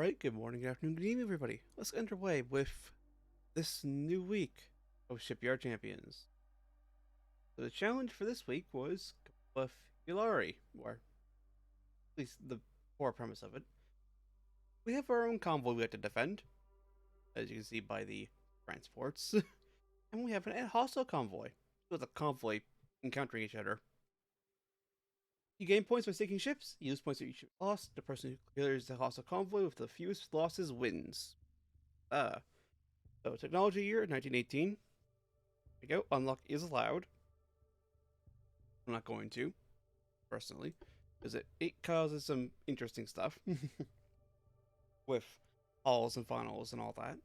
Alright, good morning, good afternoon, good evening, everybody. Let's get underway with this new week of Shipyard Champions. So the challenge for this week was with Yulari, or at least the core premise of it. We have our own convoy we have to defend, as you can see by the transports, and we have an hostile convoy. So it's a convoy encountering each other. You gain points by sinking ships, you lose points if each ship lost. The person who clears the hostile convoy with the fewest losses wins. So technology year 1918. There we go. Unlock is allowed. I'm not going to, personally, because it causes some interesting stuff with halls and funnels and all that.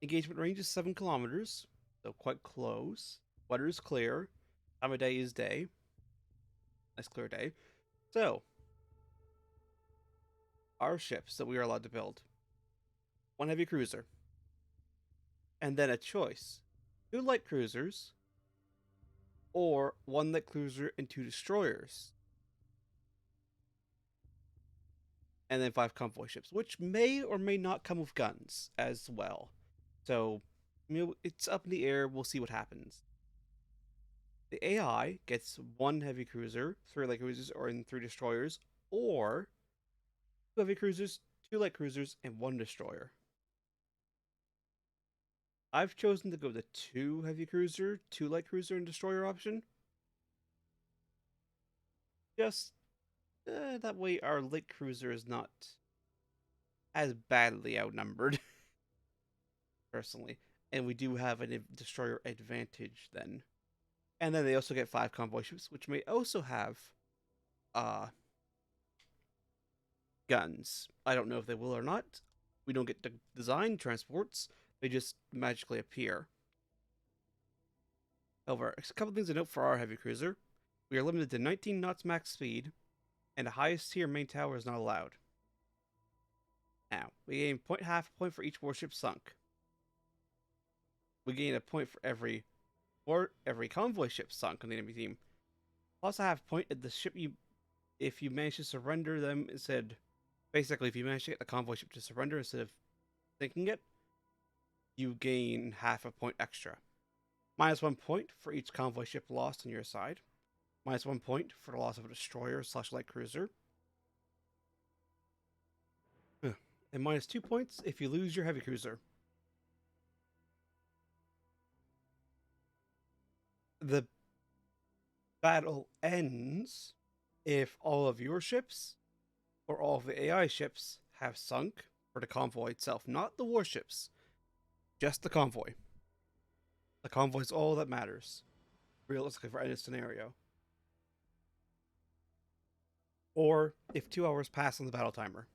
Engagement range is 7 kilometers, so quite close. Weather is clear. Time of day is day. Nice clear day. So, our ships that we are allowed to build: 1 heavy cruiser, and then a choice: 2 light cruisers, or 1 light cruiser and 2 destroyers. And then 5 convoy ships, which may or may not come with guns as well. So, it's up in the air. We'll see what happens. The AI gets 1 heavy cruiser, 3 light cruisers, or 3 destroyers, or 2 heavy cruisers, 2 light cruisers, and 1 destroyer. I've chosen to go the 2 heavy cruiser, 2 light cruiser, and destroyer option. Just that way our light cruiser is not as badly outnumbered, personally. And we do have a destroyer advantage then. And then they also get 5 convoy ships, which may also have guns. I don't know if they will or not. We don't get to design transports. They just magically appear. However, a couple things to note for our heavy cruiser. We are limited to 19 knots max speed, and the highest tier main tower is not allowed. Now, we gain half a point for each warship sunk. We gain a point for every convoy ship sunk on the enemy team. Plus a half point at the ship if you manage to surrender them instead. Basically, if you manage to get the convoy ship to surrender instead of sinking it, you gain half a point extra. Minus 1 point for each convoy ship lost on your side. Minus 1 point for the loss of a destroyer / light cruiser. And minus 2 points if you lose your heavy cruiser. The battle ends if all of your ships or all of the AI ships have sunk for the convoy itself, not the warships, just the convoy. The convoy is all that matters, realistically, for any scenario. Or if 2 hours pass on the battle timer.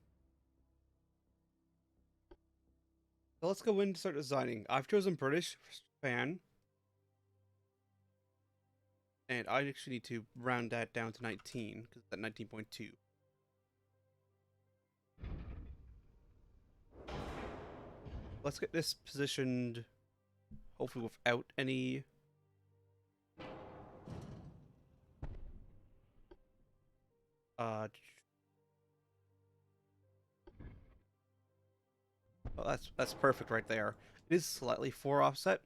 So let's go in and start designing. I've chosen British for Japan. And I actually need to round that down to 19, because it's at 19.2. Let's get this positioned, hopefully without any well, that's perfect right there. It is slightly 4 offset.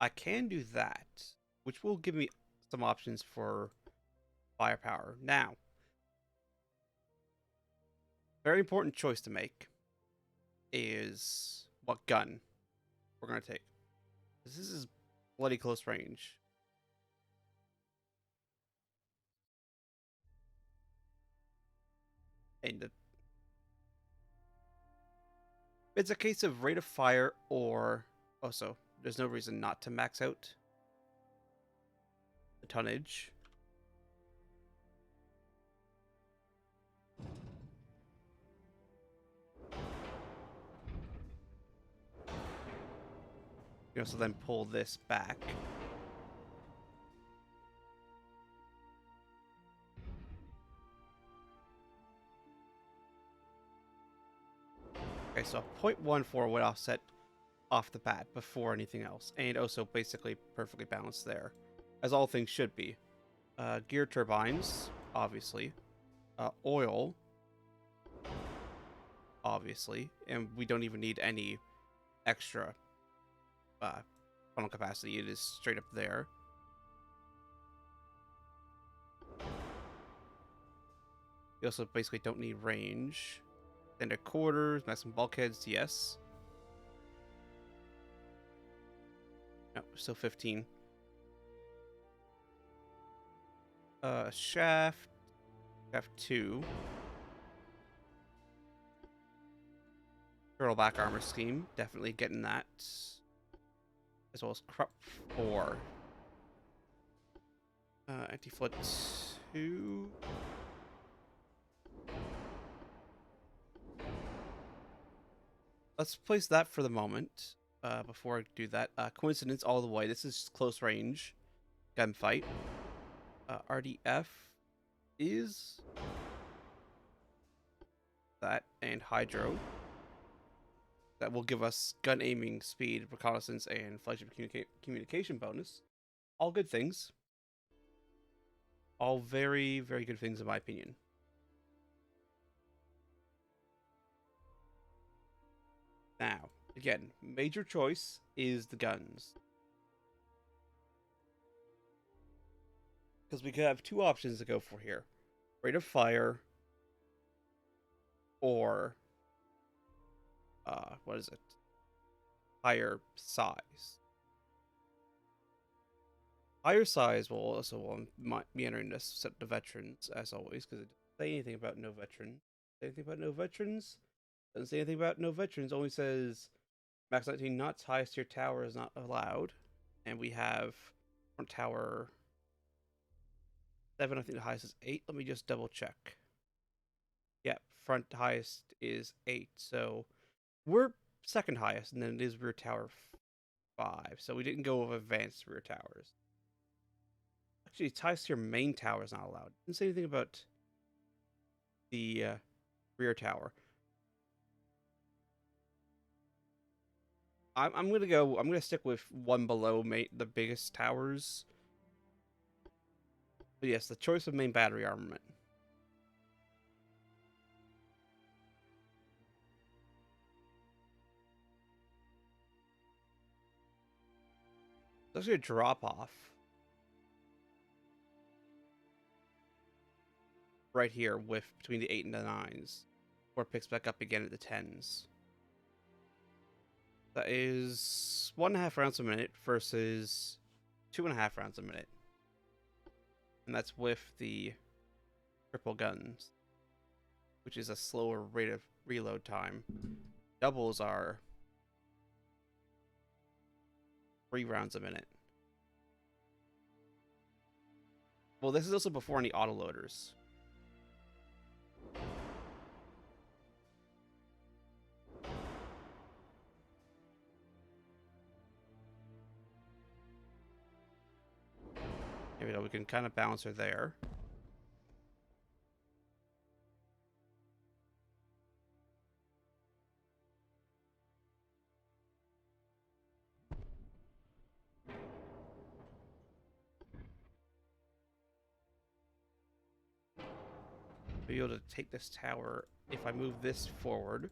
I can do that, which will give me some options for firepower. Now, very important choice to make is what gun we're going to take. This is bloody close range. And it's a case of rate of fire, or also there's no reason not to max out the tonnage. You also then pull this back. Okay, so 0.14 would offset off the bat before anything else, and also basically perfectly balanced there. as all things should be. Gear turbines, obviously. Oil, obviously. And we don't even need any extra funnel capacity. It is straight up there. We also basically don't need range. Standard quarters, maximum bulkheads, yes. No, still 15. Shaft 2. Turtleback armor scheme, definitely getting that. As well as Crop 4. Anti-flood 2. Let's place that for the moment. Before I do that, coincidence all the way. This is close range gunfight. RDF is that, and Hydro. That will give us gun aiming speed, reconnaissance, and flagship communication bonus. All good things. All very, very good things in my opinion. Now, again, major choice is the guns. Because we could have two options to go for here. Rate of fire or what is it? Higher size. Higher size will also be entering this set of veterans, as always, because it doesn't say anything about no veterans. Say anything about no veterans? Doesn't say anything about no veterans, only says max 19 knots, highest tier tower is not allowed. And we have front tower 7, I think the highest is 8. Let me just double check. Yeah, front highest is 8, so we're second highest, and then it is rear tower 5. So we didn't go with advanced rear towers. Actually, ties to your main tower is not allowed. Didn't say anything about the rear tower. I'm gonna stick with one below the biggest towers. But yes, the choice of main battery armament. It's actually a drop off right here with between the 8 and the 9s, or it picks back up again at the 10s. That is 1.5 rounds a minute versus 2.5 rounds a minute, and that's with the triple guns, which is a slower rate of reload time. Doubles are 3 rounds a minute. Well, this is also before any autoloaders. There we go. We can kind of balance her there. Be able to take this tower if I move this forward.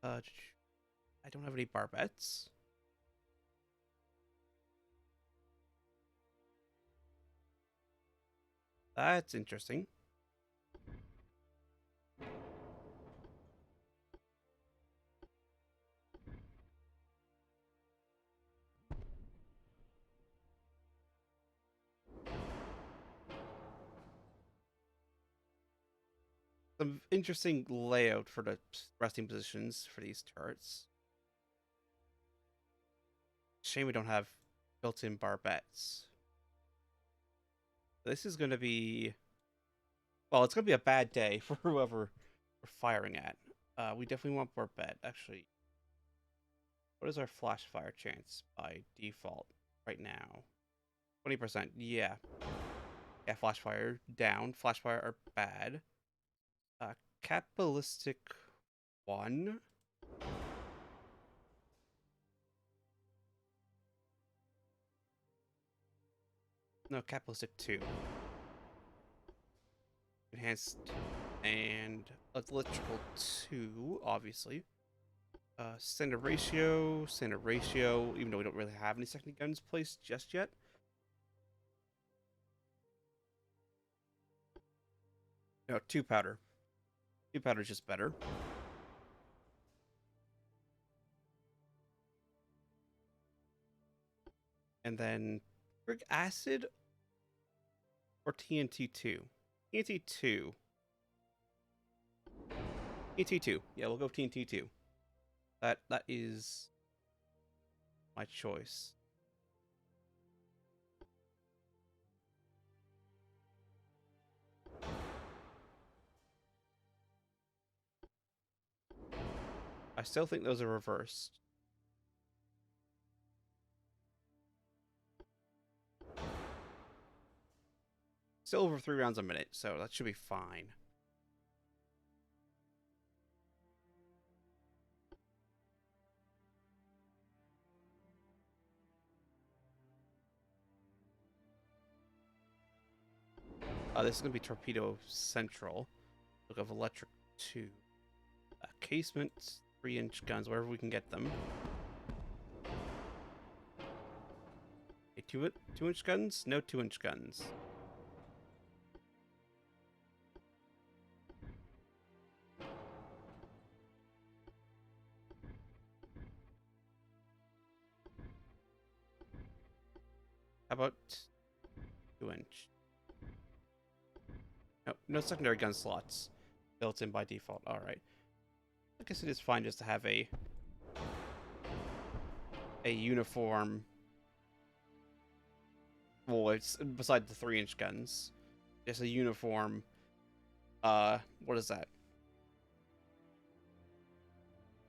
I don't have any barbettes. That's interesting. Some interesting layout for the resting positions for these turrets. Shame we don't have built-in barbettes. This is going to be... Well, it's going to be a bad day for whoever we're firing at. We definitely want barbette, actually. What is our flash fire chance by default right now? 20%, yeah. Yeah, flash fire down. Flash fire are bad. Capitalistic 1. No, capitalistic 2. Enhanced and electrical 2, obviously. Standard ratio, even though we don't really have any second guns placed just yet. No, 2 powder. 2 powder is just better. And then uric acid or TNT2? TNT2. TNT2. Yeah, we'll go with TNT2. That is my choice. I still think those are reversed. Still over 3 rounds a minute, so that should be fine. This is going to be Torpedo Central. Look of Electric 2. Casement, 3-inch guns, wherever we can get them. 2-inch guns? No 2-inch guns. How about 2-inch? Nope, no secondary gun slots built in by default. Alright. I guess it is fine just to have a uniform. Well, it's beside the 3-inch guns. Just a uniform. What is that?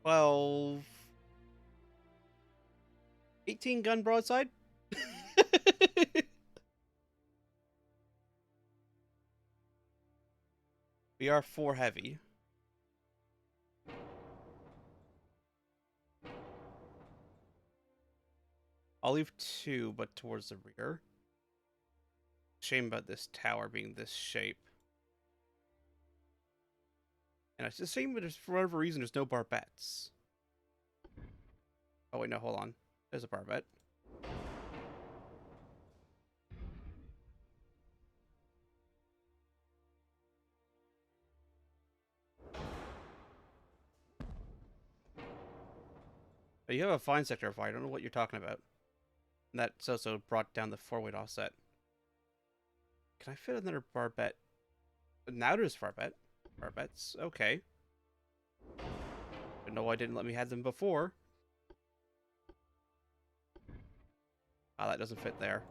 12. 18 gun broadside? We are 4 heavy. I'll leave 2, but towards the rear. Shame about this tower being this shape. And it's a shame that for whatever reason there's no barbettes. Oh wait, no, hold on. There's a barbette. But you have a fine sector of fire. I don't know what you're talking about. And that's also brought down the 4-weight offset. Can I fit another barbette? Now there's barbettes. Okay. But no, I didn't let me have them before. Ah, that doesn't fit there.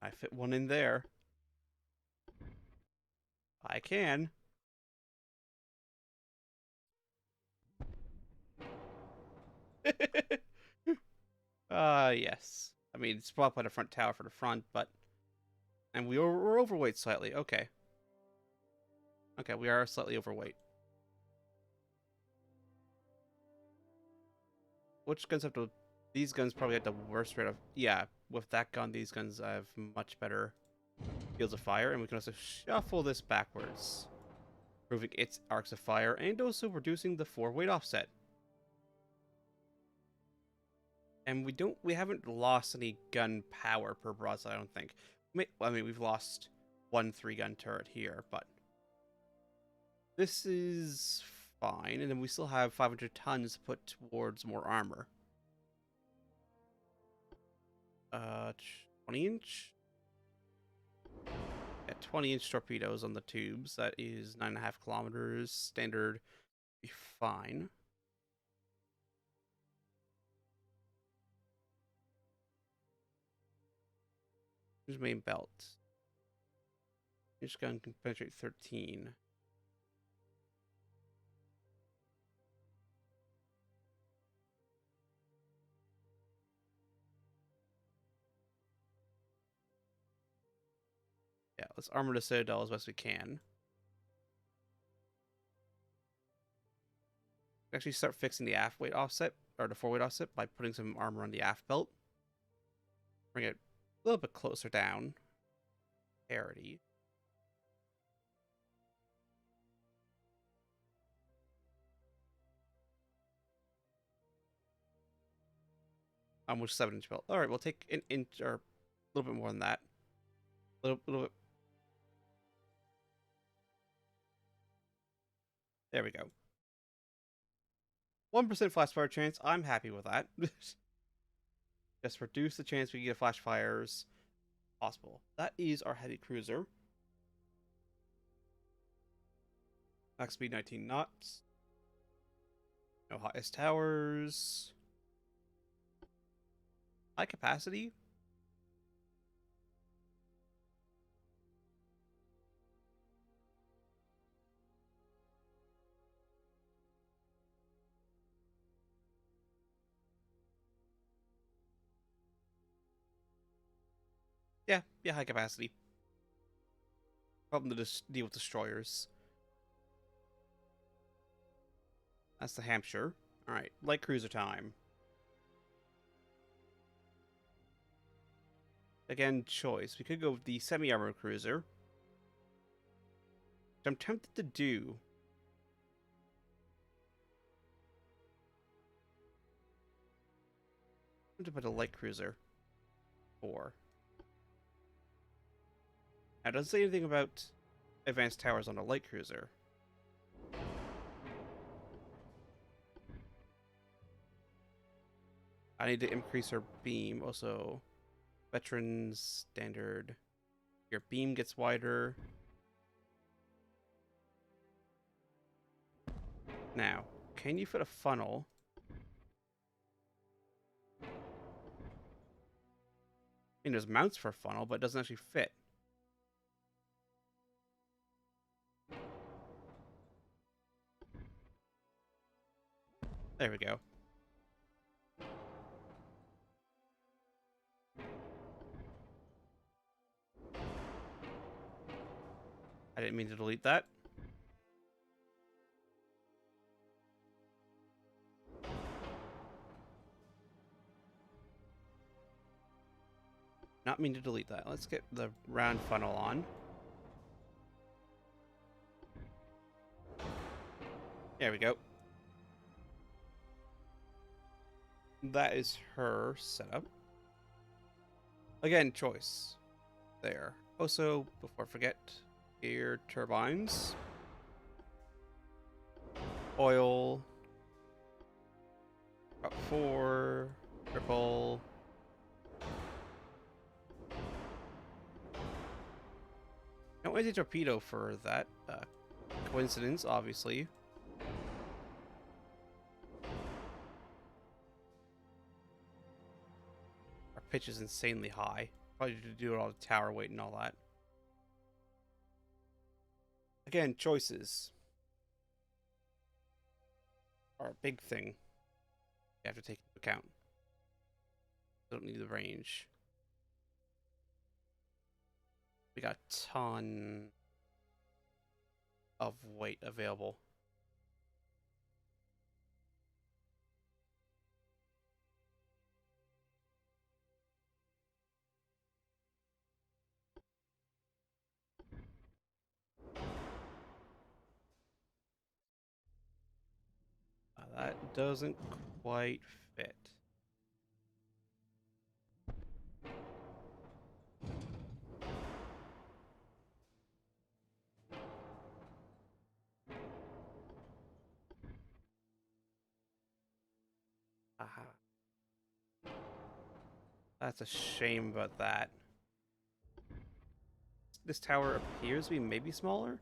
I fit one in there. I can. Yes. I mean, it's brought by the front tower for the front, but... And we're overweight slightly. Okay. Okay, we are slightly overweight. Which guns have to... These guns probably have the worst rate of... Yeah, with that gun, these guns have much better fields of fire, and we can also shuffle this backwards, improving its arcs of fire, and also reducing the 4-weight offset. And we haven't lost any gun power per broadside, I don't think. I mean, we've lost 1 3-gun turret here, but this is fine. And then we still have 500 tons to put towards more armor. 20-inch? Yeah, 20-inch torpedoes on the tubes. That is 9.5 kilometers. Standard, be fine. Here's main belt. Each gun can penetrate 13. Yeah, let's armor the Citadel as best we can. Actually start fixing the aft weight offset, or the forward offset, by putting some armor on the aft belt. Bring it a little bit closer down. Parity. Which 7-inch belt. All right, we'll take an inch or a little bit more than that. Little bit. There we go. 1% flash fire chance. I'm happy with that. Just reduce the chance we get flash fires possible. That is our heavy cruiser. Max speed 19 knots. No highest towers. High capacity. Yeah, high capacity. Problem to just deal with destroyers. That's the Hampshire. Alright, light cruiser time. Again, choice. We could go with the semi-armored cruiser. Which I'm tempted to do. I'm tempted to put a light cruiser. 4. Now, it doesn't say anything about advanced towers on a light cruiser. I need to increase her beam. Also, veterans standard. Your beam gets wider. Now, can you fit a funnel? I mean, there's mounts for a funnel, but it doesn't actually fit. There we go. I didn't mean to delete that. Not mean to delete that. Let's get the round funnel on. There we go. That is her setup. Again, choice. There. Also, before I forget, gear turbines. Oil. About 4. Triple. No anti-torpedo for that coincidence, obviously. Our pitch is insanely high. Probably to do all the tower weight and all that. Again, choices are a big thing you have to take into account. Don't need the range. We got a ton of weight available. That doesn't quite fit. Aha. That's a shame about that. This tower appears to be maybe smaller?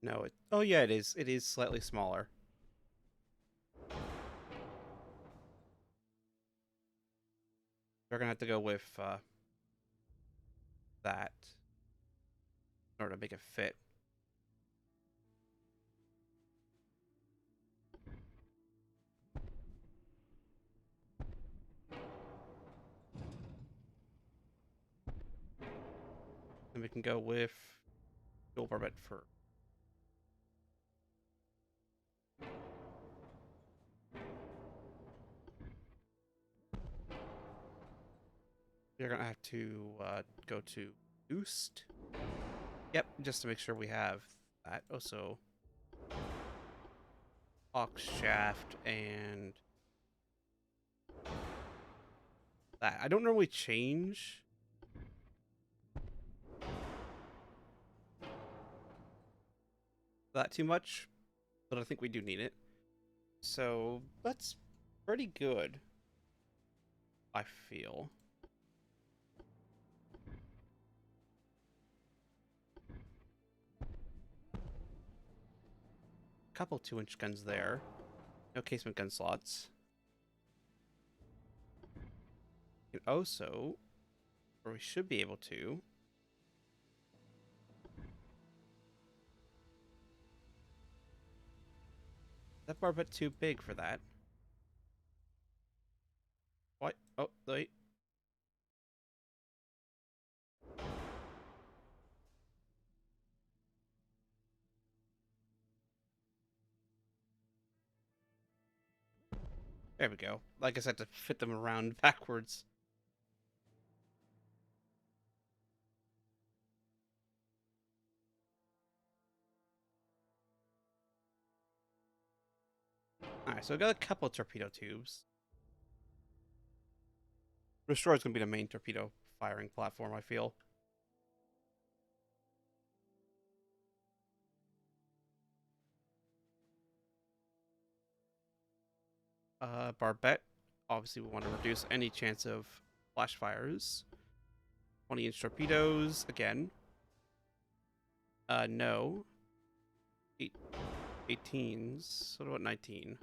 No, it... Oh yeah, it is. It is slightly smaller. We're gonna have to go with that in order to make it fit. And we can go with dual barbette for. You're gonna have to go to boost. Yep, just to make sure we have that. Also, ox shaft and that. I don't normally change that too much, but I think we do need it. So that's pretty good, I feel. Couple 2-inch guns there. No casement gun slots. And also, or we should be able to. That barbette too big for that. What? Oh, wait. There we go. I guess I had to fit them around backwards. Alright, so we got a couple torpedo tubes. Destroyer is going to be the main torpedo firing platform, I feel. Barbette. Obviously, we want to reduce any chance of flash fires. 20-inch torpedoes, again. No. 18s. What about 19?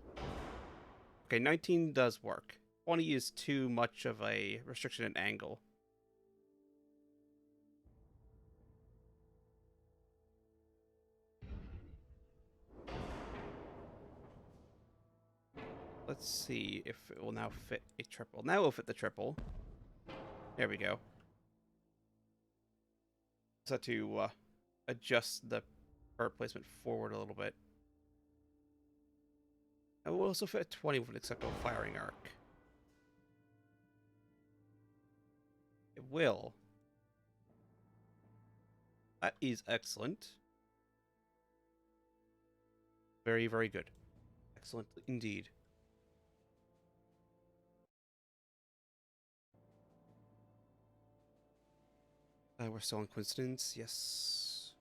Okay, 19 does work. 20 is too much of a restriction in angle. Let's see if it will now fit a triple. Now it will fit the triple. There we go. Just have to adjust the part placement forward a little bit. And we'll also fit a 20 with an acceptable firing arc. It will. That is excellent. Very, very good. Excellent indeed. We're still on coincidence, yes.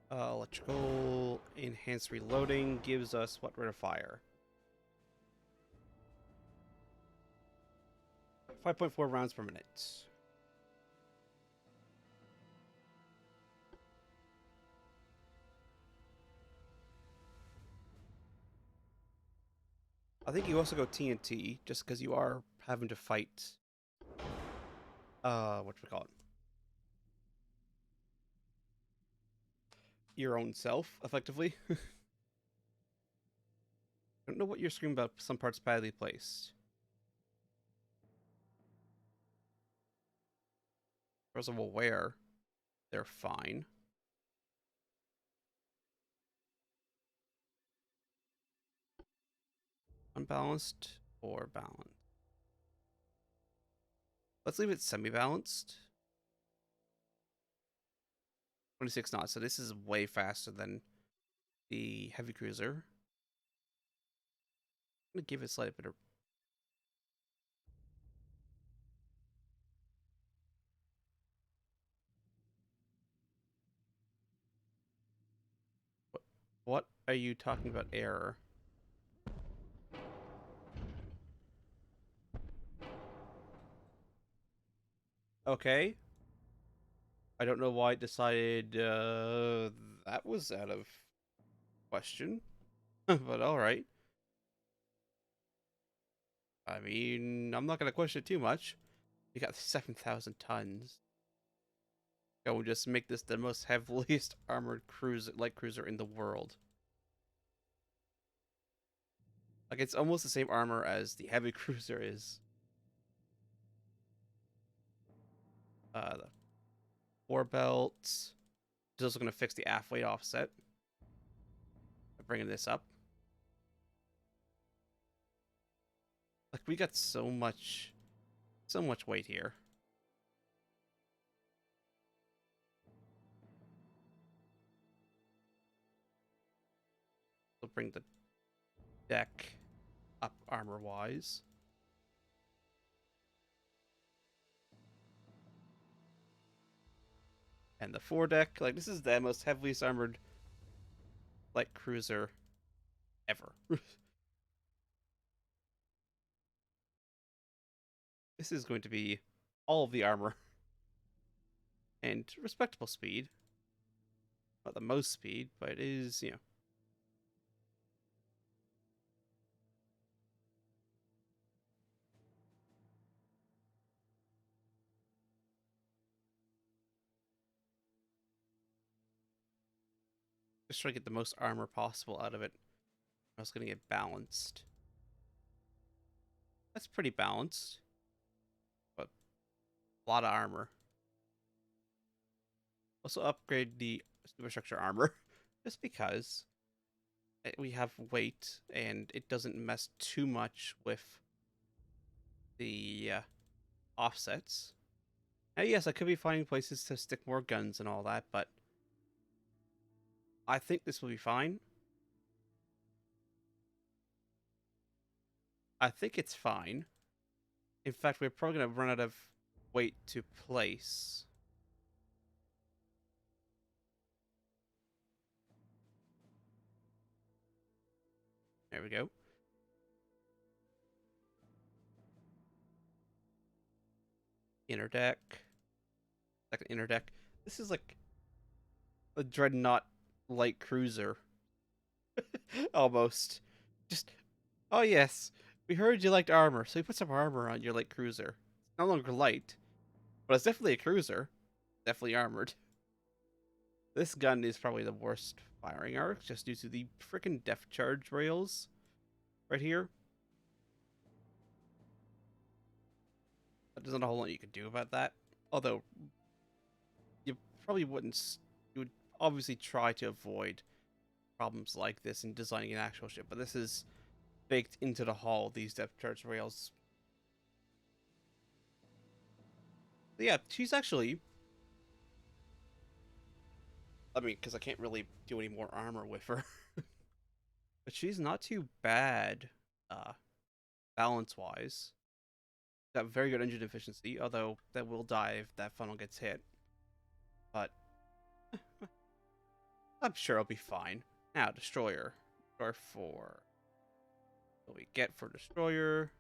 Electrical enhanced reloading gives us what rate of fire? 5.4 rounds per minute. I think you also go TNT just because you are having to fight. What do we call it? Your own self, effectively. I don't know what you're screaming about. Some parts badly placed. First of all, where? They're fine. Unbalanced or balanced? Let's leave it semi-balanced. 26 knots. So this is way faster than the heavy cruiser. I'm gonna give it a slight bit of. What are you talking about? Error. Okay. I don't know why it decided that was out of question, but all right. I mean, I'm not gonna question it too much. We got 7,000 tons. I will just make this the most heaviest armored cruiser, light cruiser in the world. Like, it's almost the same armor as the heavy cruiser is. The four belts. It's also going to fix the aft weight offset. Bringing this up. Like, we got so much weight here. So bring the deck up armor-wise. And the foredeck, like, this is the most heaviest armored light cruiser ever. This is going to be all of the armor. And respectable speed. Not the most speed, but it is, you know. Just try to get the most armor possible out of it. I was going to get balanced. That's pretty balanced. But a lot of armor. Also upgrade the superstructure armor. Just because we have weight and it doesn't mess too much with the offsets. Now, yes, I could be finding places to stick more guns and all that, but I think this will be fine. I think it's fine. In fact, we're probably going to run out of weight to place. There we go. Inner deck. Second inner deck. This is like a Dreadnought light cruiser. Almost. Just, oh yes, we heard you liked armor, so we put some armor on your light cruiser. It's no longer light, but it's definitely a cruiser. Definitely armored. This gun is probably the worst firing arc, just due to the freaking depth charge rails right here. There's not a whole lot you could do about that. Although, you probably wouldn't. You would obviously try to avoid problems like this in designing an actual ship, but this is baked into the hull, these depth charge rails. But yeah, she's actually... I mean, because I can't really do any more armor with her. But she's not too bad, balance-wise. Got very good engine efficiency, although that will die if that funnel gets hit. But I'm sure it'll be fine. Now, Destroyer. Destroyer 4. What we get for Destroyer?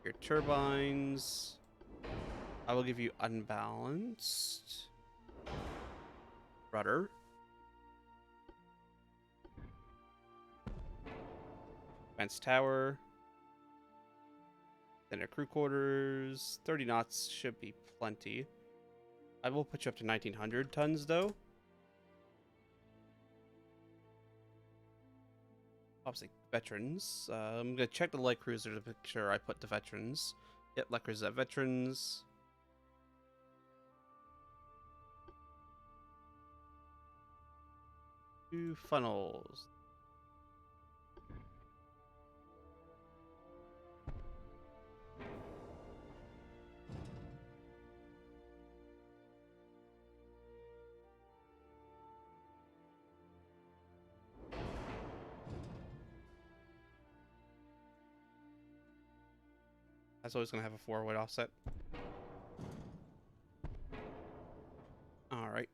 Your turbines. I will give you unbalanced. Rudder. Defense tower. Then our crew quarters. 30 knots should be plenty. I will put you up to 1900 tons though. Obviously, veterans. I'm gonna check the light cruiser to make sure I put the veterans. Yep, light cruiser at veterans. Two funnels. That's always gonna have a 4-weight offset. All right.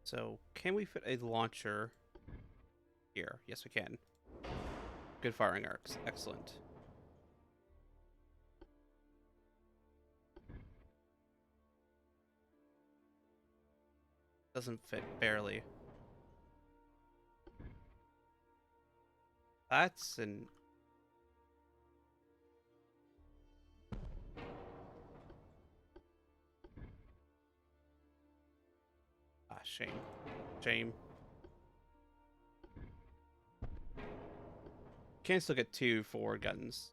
So, can we fit a launcher here? Yes, we can. Good firing arcs. Excellent. Doesn't fit, barely. That's an... shame. Shame. Can't still get 2 forward guns.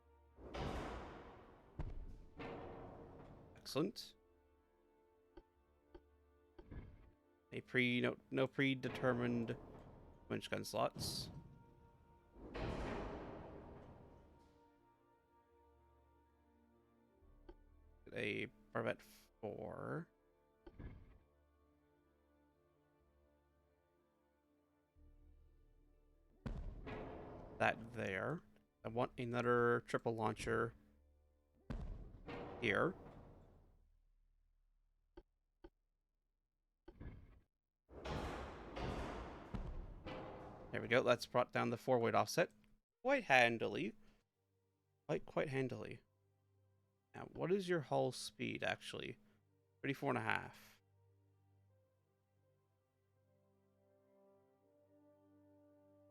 Excellent. No predetermined winch gun slots. A Barvette 4. That there. I want another triple launcher here. There we go. That's brought down the 4-weight offset quite handily. Quite handily. Now, what is your hull speed, actually? 34.5.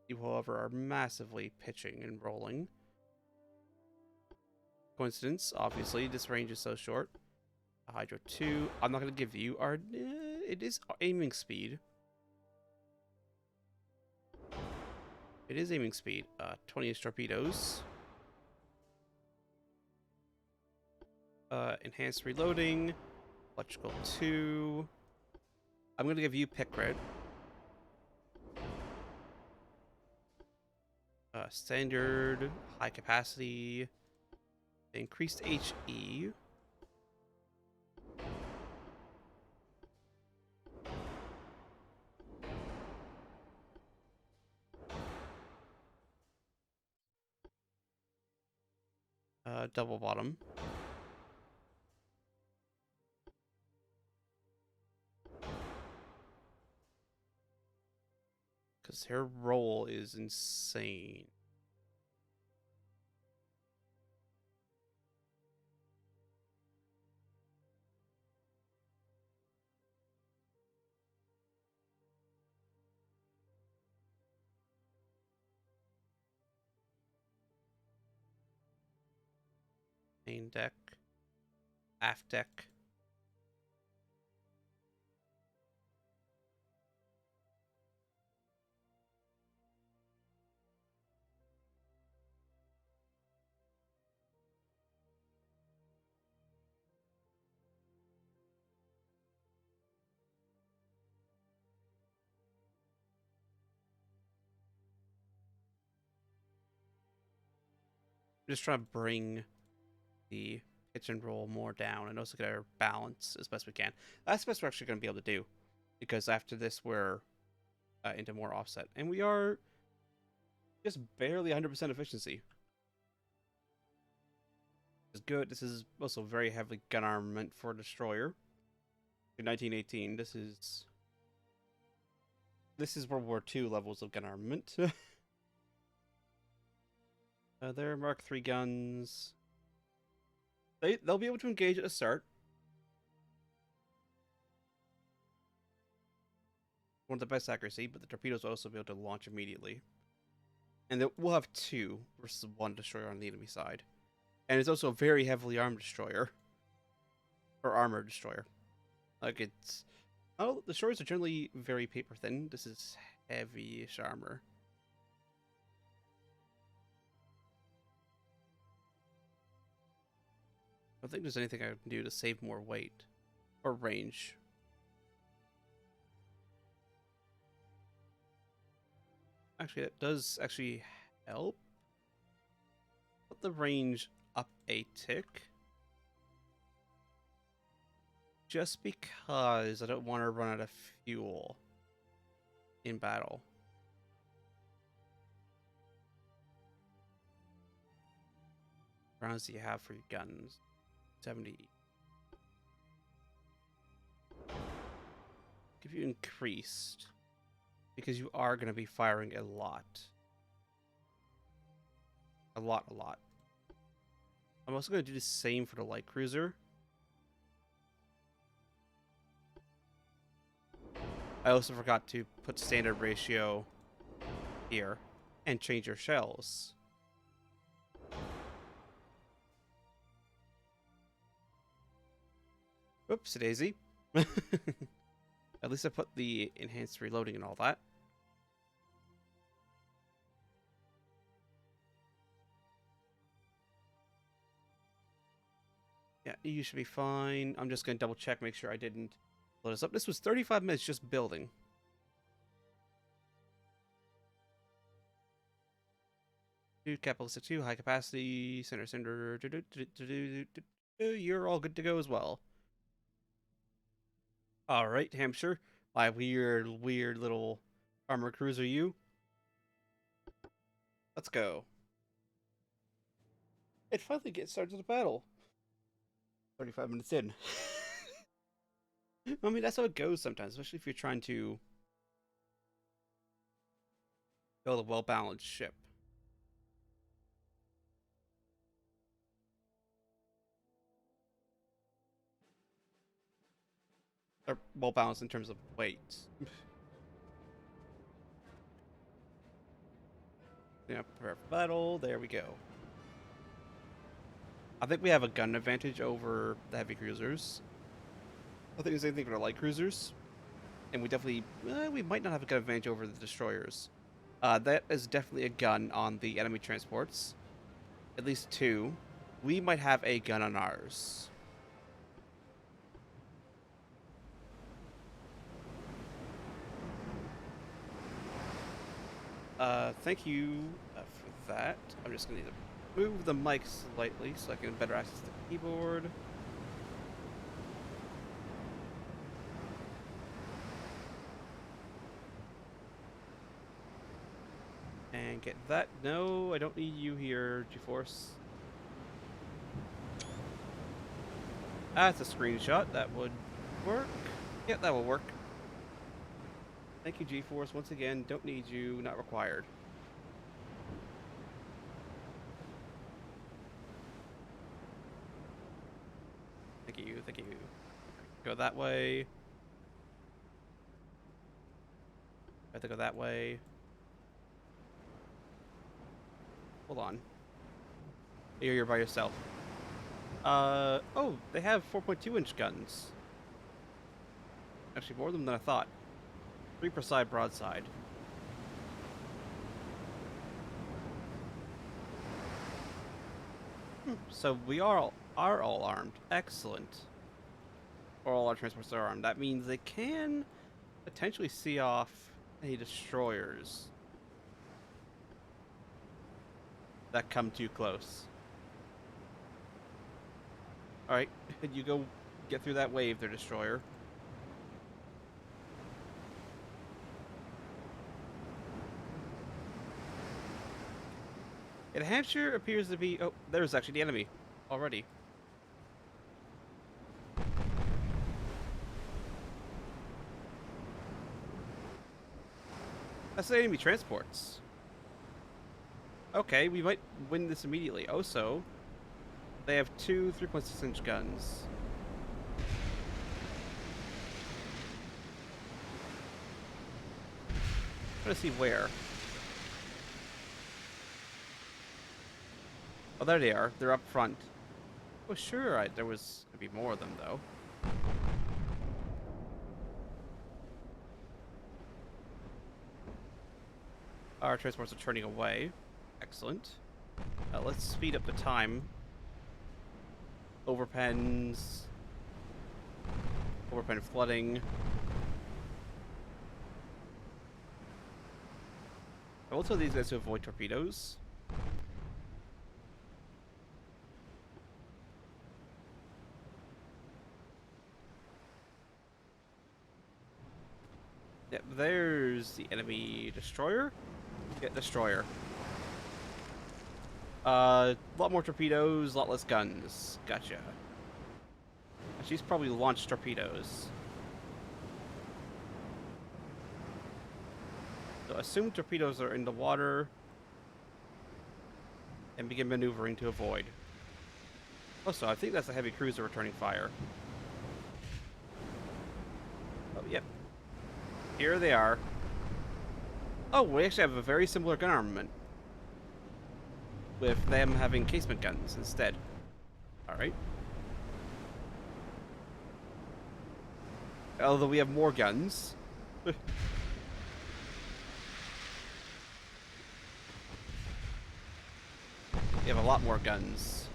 You, however, are massively pitching and rolling. Coincidence, obviously. This range is so short. Hydro 2. I'm not going to give you our... it is aiming speed. It is aiming speed. 20-inch torpedoes. Enhanced reloading. Electrical 2. I'm going to give you pick grid. Standard. High capacity. Increased HE. Double bottom. Because her roll is insane. Main deck. Aft deck. Just trying to bring the pitch and roll more down and also get our balance as best we can. That's the best we're actually going to be able to do, because after this we're into more offset, and we are just barely 100% efficiency. It's good. This is also very heavily gun armament for a destroyer. In 1918, this is World War II levels of gun armament. There are Mark III guns. They'll be able to engage at the start. One of the best accuracy, but the torpedoes will also be able to launch immediately. And we'll have 2 versus 1 destroyer on the enemy side. And it's also a very heavily armed destroyer. Or armored destroyer. Like, it's... Oh, the destroyers are generally very paper thin. This is heavy-ish armor. I don't think there's anything I can do to save more weight. Or range. Actually, that does actually help. Put the range up a tick. Just because I don't want to run out of fuel in battle. Rounds do you have for your guns? 70. Give you increased. Because you are going to be firing a lot. A lot. I'm also going to do the same for the light cruiser. I also forgot to put standard ratio here. and change your shells. Whoops, daisy. At least I put the enhanced reloading and all that. Yeah, you should be fine. I'm just going to double check, make sure I didn't load this up. This was 35 minutes just building. Capitalist 2, high capacity, center. You're all good to go as well. Alright, Hampshire. My weird little armor cruiser you. Let's go. It finally gets started to the battle. 35 minutes in. I mean, that's how it goes sometimes, especially if you're trying to build a well-balanced ship. Or well-balanced in terms of weight. Yeah, prepare for battle. There we go. I think we have a gun advantage over the heavy cruisers. I think the same thing for the light cruisers. And we definitely... we might not have a gun advantage over the destroyers. That is definitely a gun on the enemy transports. At least 2. We might have a gun on ours. Thank you for that. I'm just going to need to move the mic slightly so I can better access the keyboard. And get that. No, I don't need you here, G-Force. That's a screenshot. That would work. Yeah, that will work. Thank you, G-Force. Once again, don't need you. Not required. Thank you, thank you. Go that way. I have to go that way. Hold on. You're by yourself. Oh, they have 4.2-inch guns. Actually, more of them than I thought. 3 per side broadside. So we are all armed. Excellent. Or all our transports are armed. That means they can potentially see off any destroyers that come too close. Alright, you go get through that wave, their destroyer. And Hampshire appears to be... Oh, there's actually the enemy already. That's the enemy transports. Okay, we might win this immediately. Also, they have 2 3.6-inch guns. I'm trying to see where. Oh, there they are. They're up front. Oh, sure. There was going to be more of them, though. Our transports are turning away. Excellent. Let's speed up the time. Overpens. Overpen flooding. I will tell these guys to avoid torpedoes. Yep, there's the enemy destroyer. Get destroyer. A lot more torpedoes, a lot less guns. Gotcha. She's probably launched torpedoes. So assume torpedoes are in the water and begin maneuvering to avoid. Also, I think that's a heavy cruiser returning fire. Oh, yep. Here they are. Oh, we actually have a very similar gun armament. with them having casement guns instead. Alright. Although we have more guns. We have a lot more guns.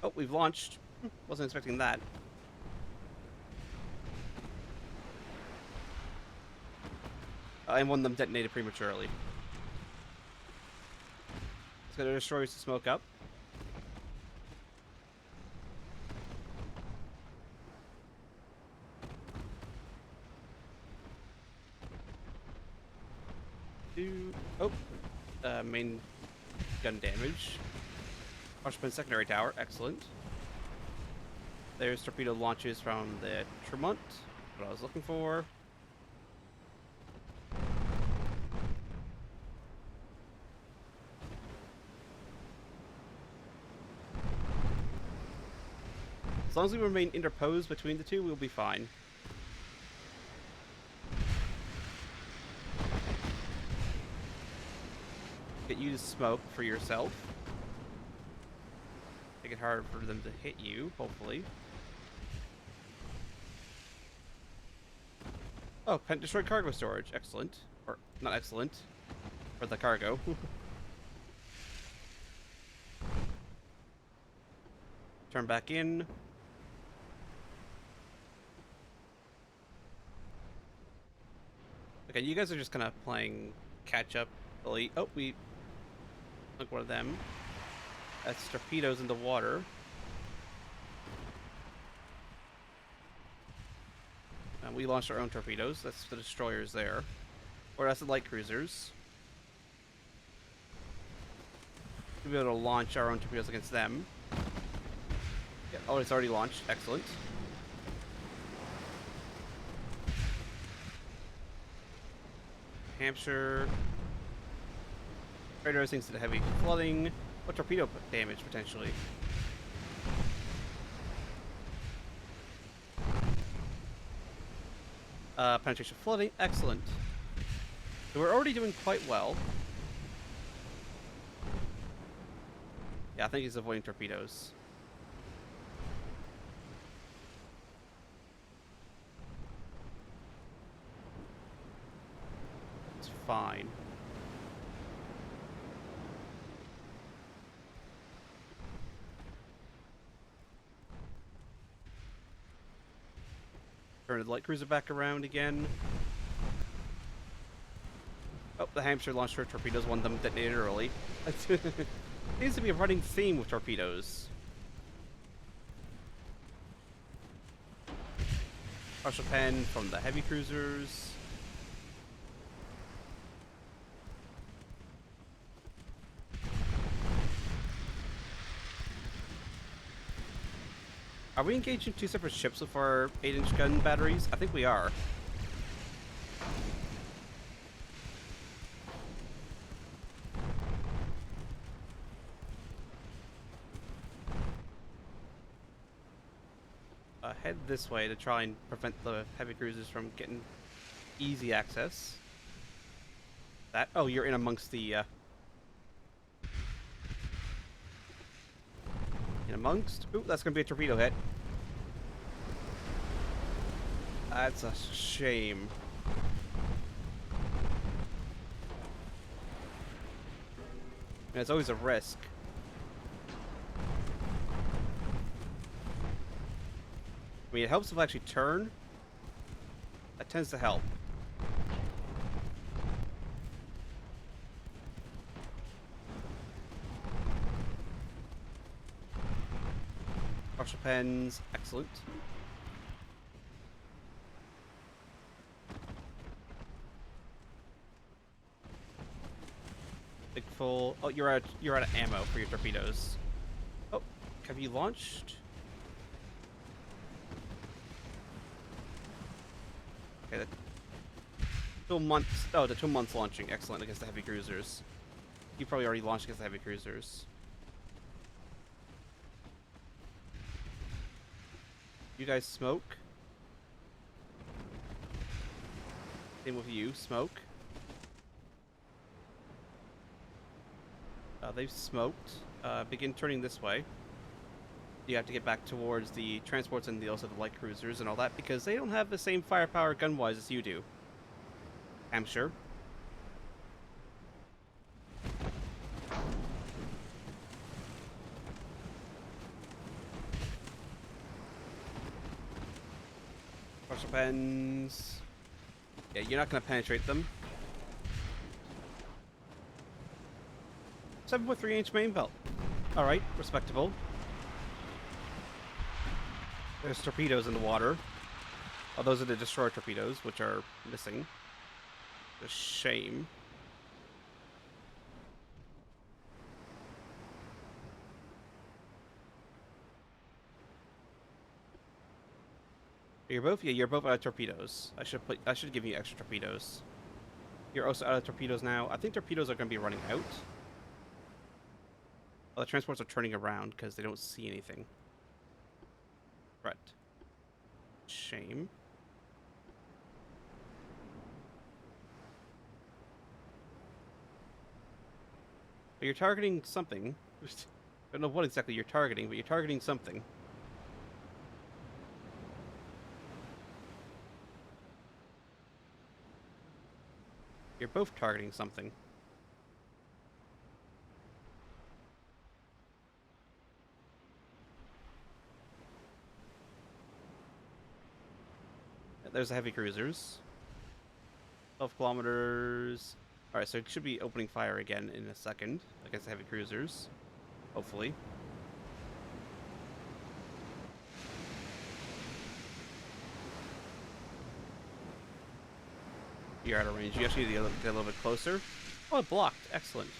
Oh, we've launched. Wasn't expecting that. And one of them detonated prematurely. Let's get our destroyers to smoke up. Oh, main gun damage. Rushman secondary tower, excellent. There's torpedo launches from the Tremont, what I was looking for. As long as we remain interposed between the two, we'll be fine. Get you to smoke for yourself. Make it hard for them to hit you, hopefully. Oh, destroyed cargo storage. Excellent. Or, not excellent. For the cargo. Turn back in. Okay, you guys are just kind of playing catch-up. Oh, we... Look, one of them. That's torpedoes in the water. And we launched our own torpedoes. That's the destroyers there. Or that's the light cruisers. We'll be able to launch our own torpedoes against them. Yeah, oh, it's already launched. Excellent. Hampshire. Radar sinks to the heavy flooding. What torpedo damage, potentially? Penetration flooding. Excellent. So we're already doing quite well. Yeah, I think he's avoiding torpedoes. It's fine. Turn the light cruiser back around again. Oh, the Hampshire launched her torpedoes. One of them detonated early. Seems to be a running theme with torpedoes. Partial pen from the heavy cruisers. Are we engaged in two separate ships with our 8-inch gun batteries? I think we are. Head this way to try and prevent the heavy cruisers from getting easy access. That. Oh, you're in amongst the. In amongst. Ooh, that's gonna be a torpedo hit. That's a shame. And it's always a risk. I mean, it helps if I actually turn. That tends to help. Partial pens, excellent. Big full. Oh, you're out of ammo for your torpedoes. Oh, have you launched? Okay, the 2 months. Oh, the 2 months launching, excellent against the heavy cruisers. You probably already launched against the heavy cruisers. You guys smoke. Same with you, smoke. They've smoked. Begin turning this way. You have to get back towards the transports and also the light cruisers and all that because they don't have the same firepower gun-wise as you do. I'm sure. Partial pens. Yeah, you're not going to penetrate them. 7.3-inch main belt. Alright, respectable. There's torpedoes in the water. Oh, those are the destroyer torpedoes, which are missing. A shame. You're both out of torpedoes. I should give you extra torpedoes. You're also out of torpedoes now. I think torpedoes are going to be running out. Well, the transports are turning around because they don't see anything. Right. Shame. But you're targeting something. I don't know what exactly you're targeting, but you're targeting something. You're both targeting something. There's the heavy cruisers. 12 kilometers. Alright, so it should be opening fire again in a second against the heavy cruisers. Hopefully. You're out of range. You actually need to get a little bit closer. Oh, it blocked. Excellent.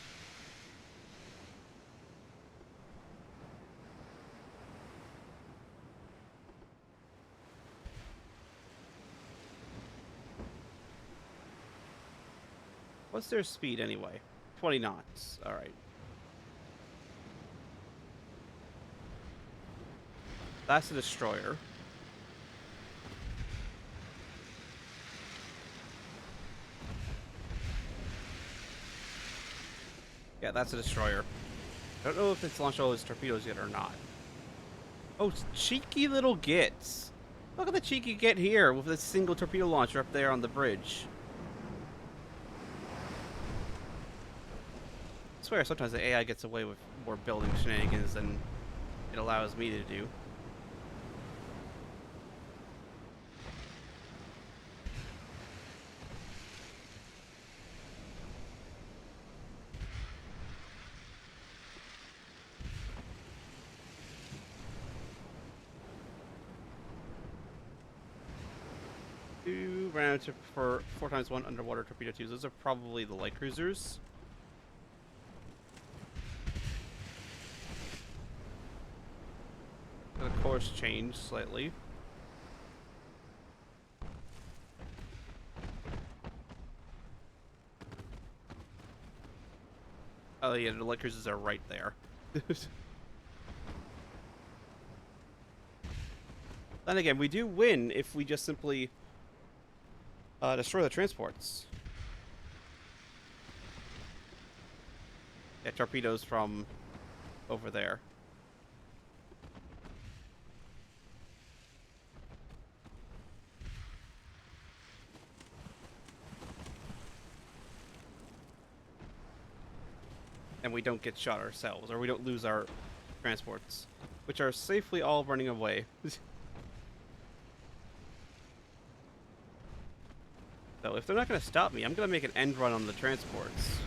What's their speed anyway? 20 knots. Alright. That's a destroyer. Yeah, that's a destroyer. I don't know if it's launched all those torpedoes yet or not. Oh, cheeky little gits. Look at the cheeky git here with this single torpedo launcher up there on the bridge. I swear, sometimes the AI gets away with more building shenanigans than it allows me to do. Two round to for 4x1 underwater torpedo twos. Those are probably the light cruisers. The course changed slightly. Oh yeah, the light cruisers are right there. Then again, we do win if we just simply destroy the transports. Yeah, torpedoes from over there. And we don't get shot ourselves, or we don't lose our transports, which are safely all running away. So if they're not going to stop me, I'm going to make an end run on the transports.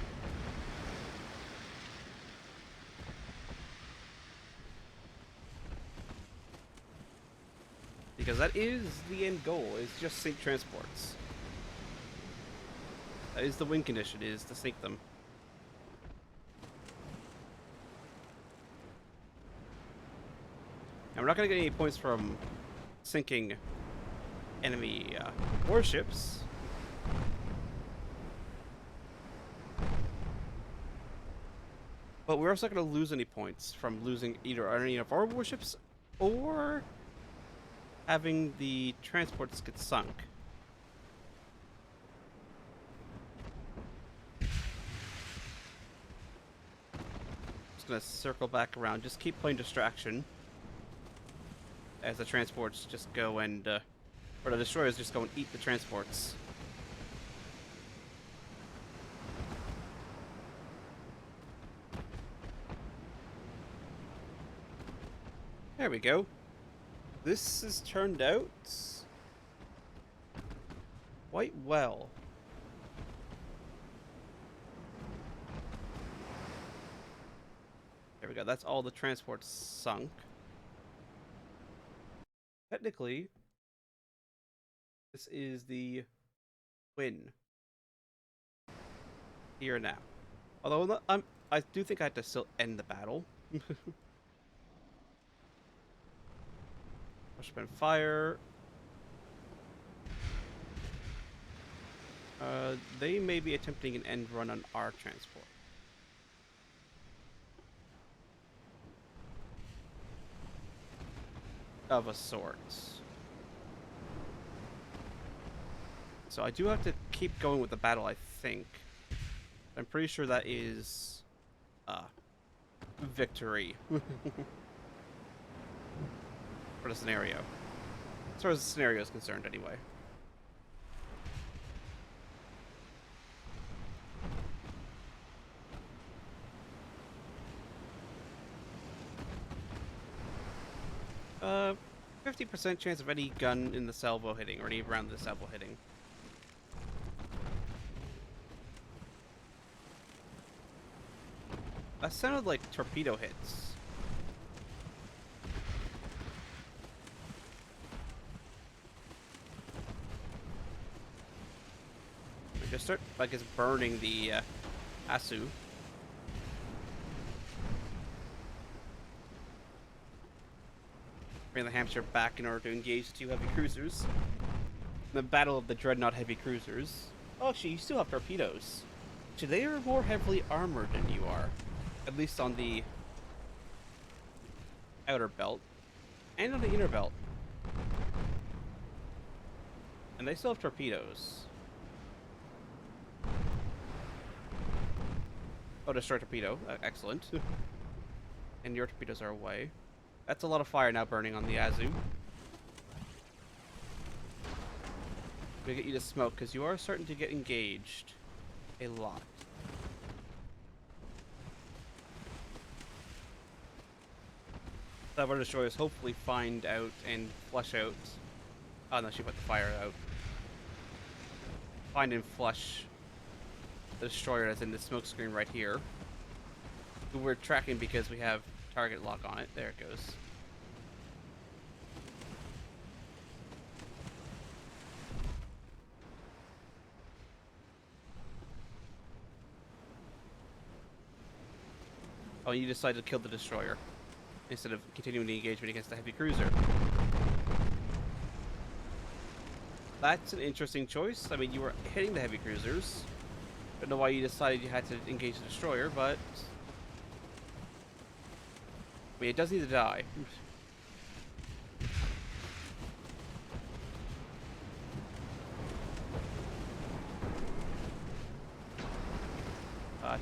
Because that is the end goal, is just sink transports. That is the win condition, is to sink them. And we're not going to get any points from sinking enemy warships. But we're also not going to lose any points from losing either any of our warships or having the transports get sunk. Just gonna circle back around. Just keep playing distraction as the transports just go and, or the destroyers just go and eat the transports. There we go. This has turned out quite well. There we go. That's all the transports sunk. Technically, this is the win here now. Although I do think I have to still end the battle. Spend fire. They may be attempting an end run on our transport. Of a sort. So I do have to keep going with the battle, I think. I'm pretty sure that is victory. For the scenario. As far as the scenario is concerned, anyway. Uh, 50% chance of any gun in the salvo hitting, or any round in the salvo hitting. That sounded like torpedo hits. Just start, like, it's burning the Asu. Bring the hamster back in order to engage the two heavy cruisers. The battle of the Dreadnought heavy cruisers. Oh, actually, you still have torpedoes. Actually, they are more heavily armored than you are. At least on the outer belt. And on the inner belt. And they still have torpedoes. Oh, destroy torpedo. Excellent. And your torpedoes are away. That's a lot of fire now burning on the Azu. I'm gonna get you to smoke, because you are starting to get engaged. A lot. That our destroyers hopefully find out and flush out. Oh no, she put the fire out. Find and flush the destroyer that's in the smoke screen right here. Who we're tracking because we have target lock on it. There it goes. Oh, you decided to kill the destroyer instead of continuing the engagement against the heavy cruiser. That's an interesting choice. I mean, you were hitting the heavy cruisers. Don't know why you decided you had to engage the destroyer, but I mean, it does need to die.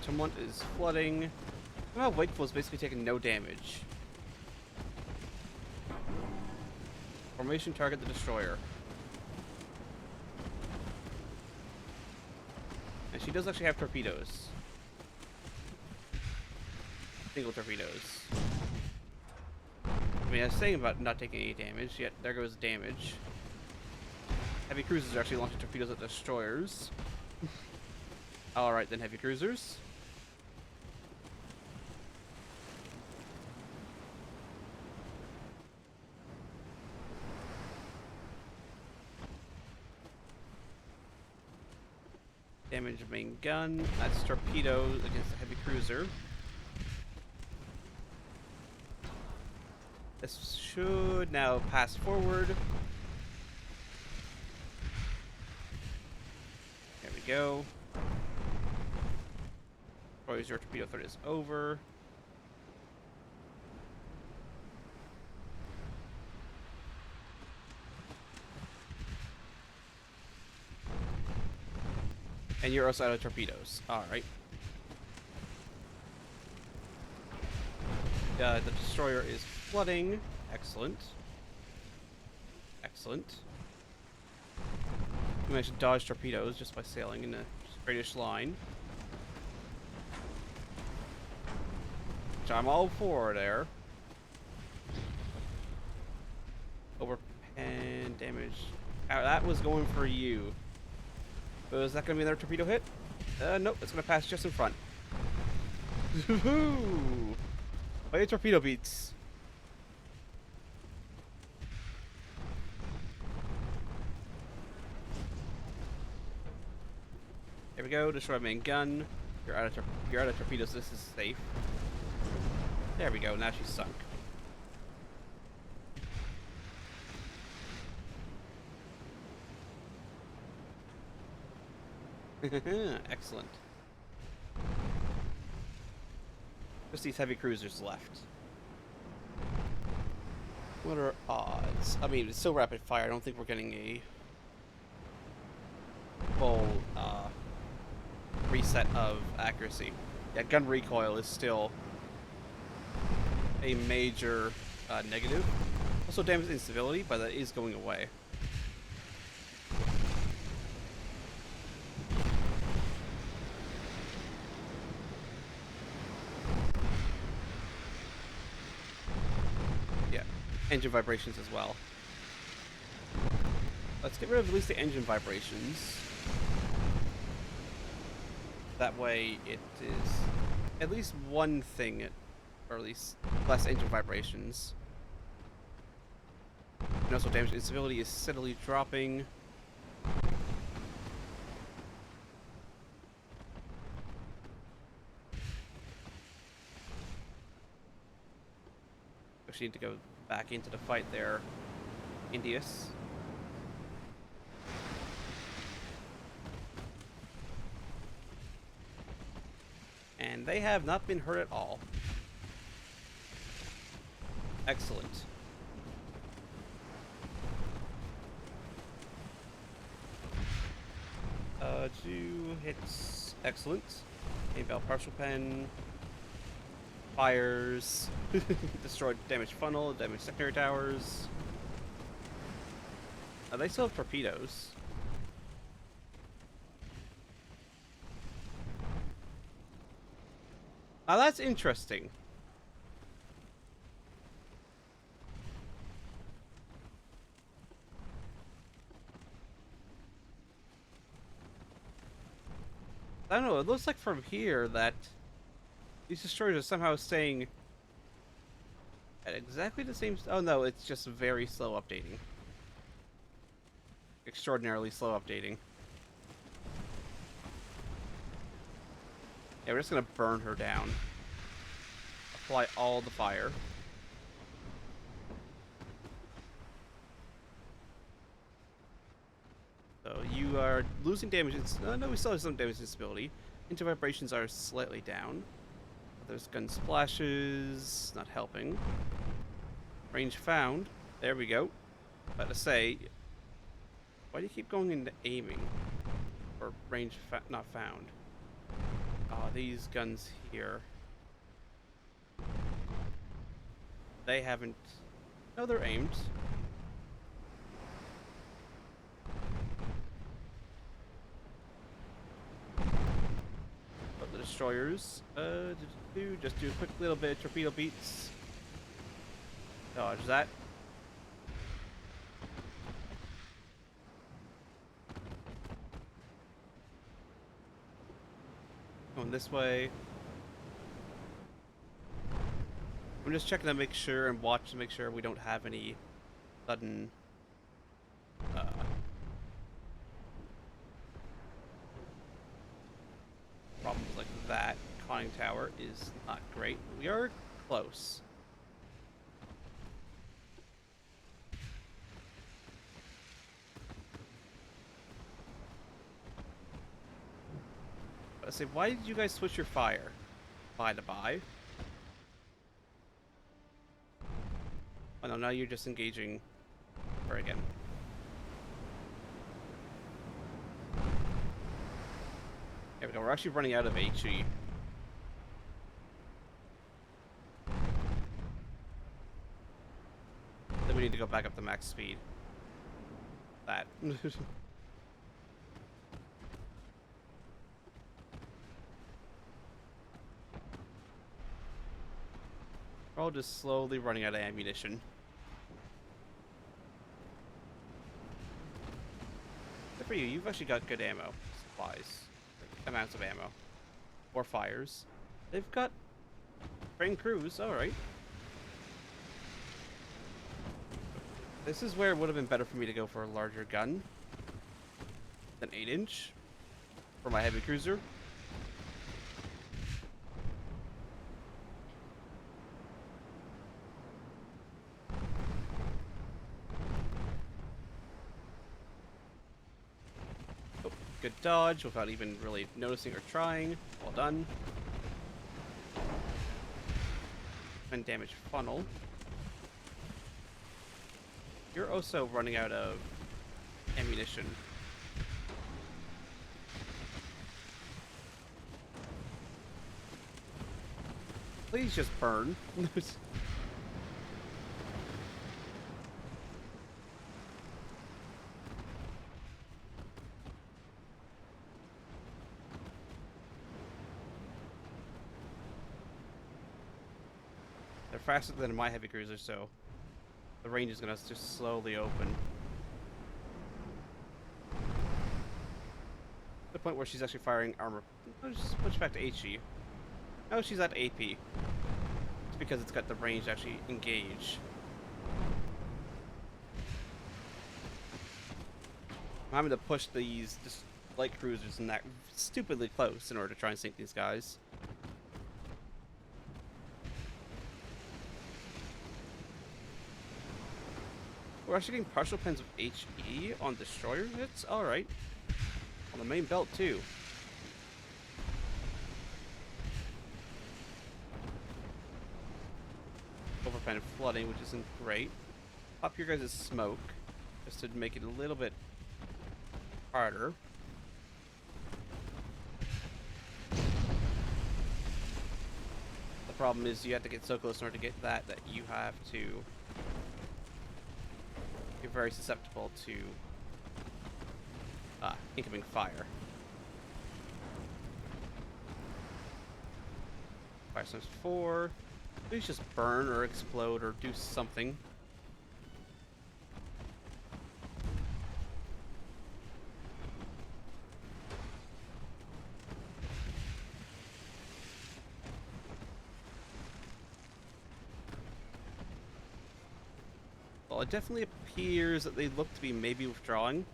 Tumult is flooding. Somehow Wakeful is basically taking no damage. Formation target the destroyer. And she does actually have torpedoes. Single torpedoes. I mean, I was saying about not taking any damage, yet there goes damage. Heavy cruisers are actually launching torpedoes at destroyers. Alright then, heavy cruisers. Damage main gun. That's torpedo against the heavy cruiser. This should now pass forward. There we go. Always your torpedo threat is over. And you're also out of torpedoes. Alright. The destroyer is flooding. Excellent. Excellent. You managed to dodge torpedoes just by sailing in a straightish line. Which I'm all for there. Over and damage. That was going for you. But is that going to be another torpedo hit? Nope, it's going to pass just in front. Woohoo! By your torpedo beats. There we go. Destroy main gun. You're out of torpedoes. This is safe. There we go. Now she's sunk. Excellent. Just these heavy cruisers left. What are odds? I mean, it's so rapid fire. I don't think we're getting a full reset of accuracy. Yeah, gun recoil is still a major negative. Also damage instability, but that is going away. Yeah, engine vibrations as well. Let's get rid of at least the engine vibrations. That way it is at least one thing, or at least less engine vibrations. And also damage instability is steadily dropping. Actually need to go back into the fight there, Indius. And they have not been hurt at all. Excellent. 2 hits. Excellent. Bell partial pen. Fires. Destroyed damaged funnel, damaged secondary towers. They still have torpedoes. That's interesting. I don't know, it looks like from here that these destroyers are somehow staying at exactly the same... Oh no, it's just very slow updating. Extraordinarily slow updating. Yeah, we're just gonna burn her down. Apply all the fire. So you are losing damage. No, we still have some damage instability. Engine vibrations are slightly down. There's gun splashes, not helping. Range found. There we go. About to say, why do you keep going into aiming? Or range not found? Oh, these guns here. They haven't... No, they're aimed. But the destroyers, just do a quick little bit of torpedo beats. Dodge that. Going this way. I'm just checking to make sure and watch to make sure we don't have any sudden problems like that. Conning tower is not great. We are close. I say, why did you guys switch your fire? By the by. Oh no, now you're just engaging her again. Okay, we're actually running out of HE. Then we need to go back up to max speed. That. We're all just slowly running out of ammunition. Good for you, you've actually got good ammo. Supplies. Amounts of ammo. Or fires. They've got trained crews, alright. This is where it would have been better for me to go for a larger gun than 8-inch for my heavy cruiser. Oh, good dodge without even really noticing or trying. Well done. And damage funnel. You're also running out of ammunition. Please just burn. They're faster than my heavy cruiser, so the range is going to just slowly open. To the point where she's actually firing armor. Let's just switch back to HE. Oh, she's at AP. It's because it's got the range to actually engage. I'm having to push these just light cruisers in that stupidly close in order to try and sink these guys. We're actually getting partial pens of HE on destroyer hits? Alright. On the main belt, too. Overpen flooding, which isn't great. Pop your guys' smoke, just to make it a little bit harder. The problem is you have to get so close in order to get that you have to... You're very susceptible to incoming fire. Fire times 4. Please just burn or explode or do something. Well, it definitely appears that they look to be maybe withdrawing.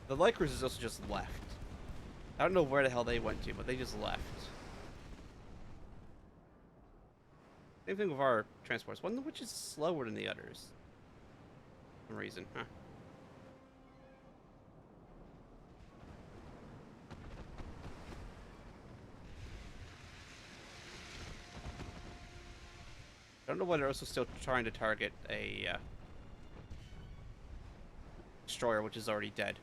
The light cruisers also just left. I don't know where the hell they went to, but they just left. Same thing with our transports, one which is slower than the others. For some reason, huh? I don't know why they're also still trying to target a destroyer, which is already dead.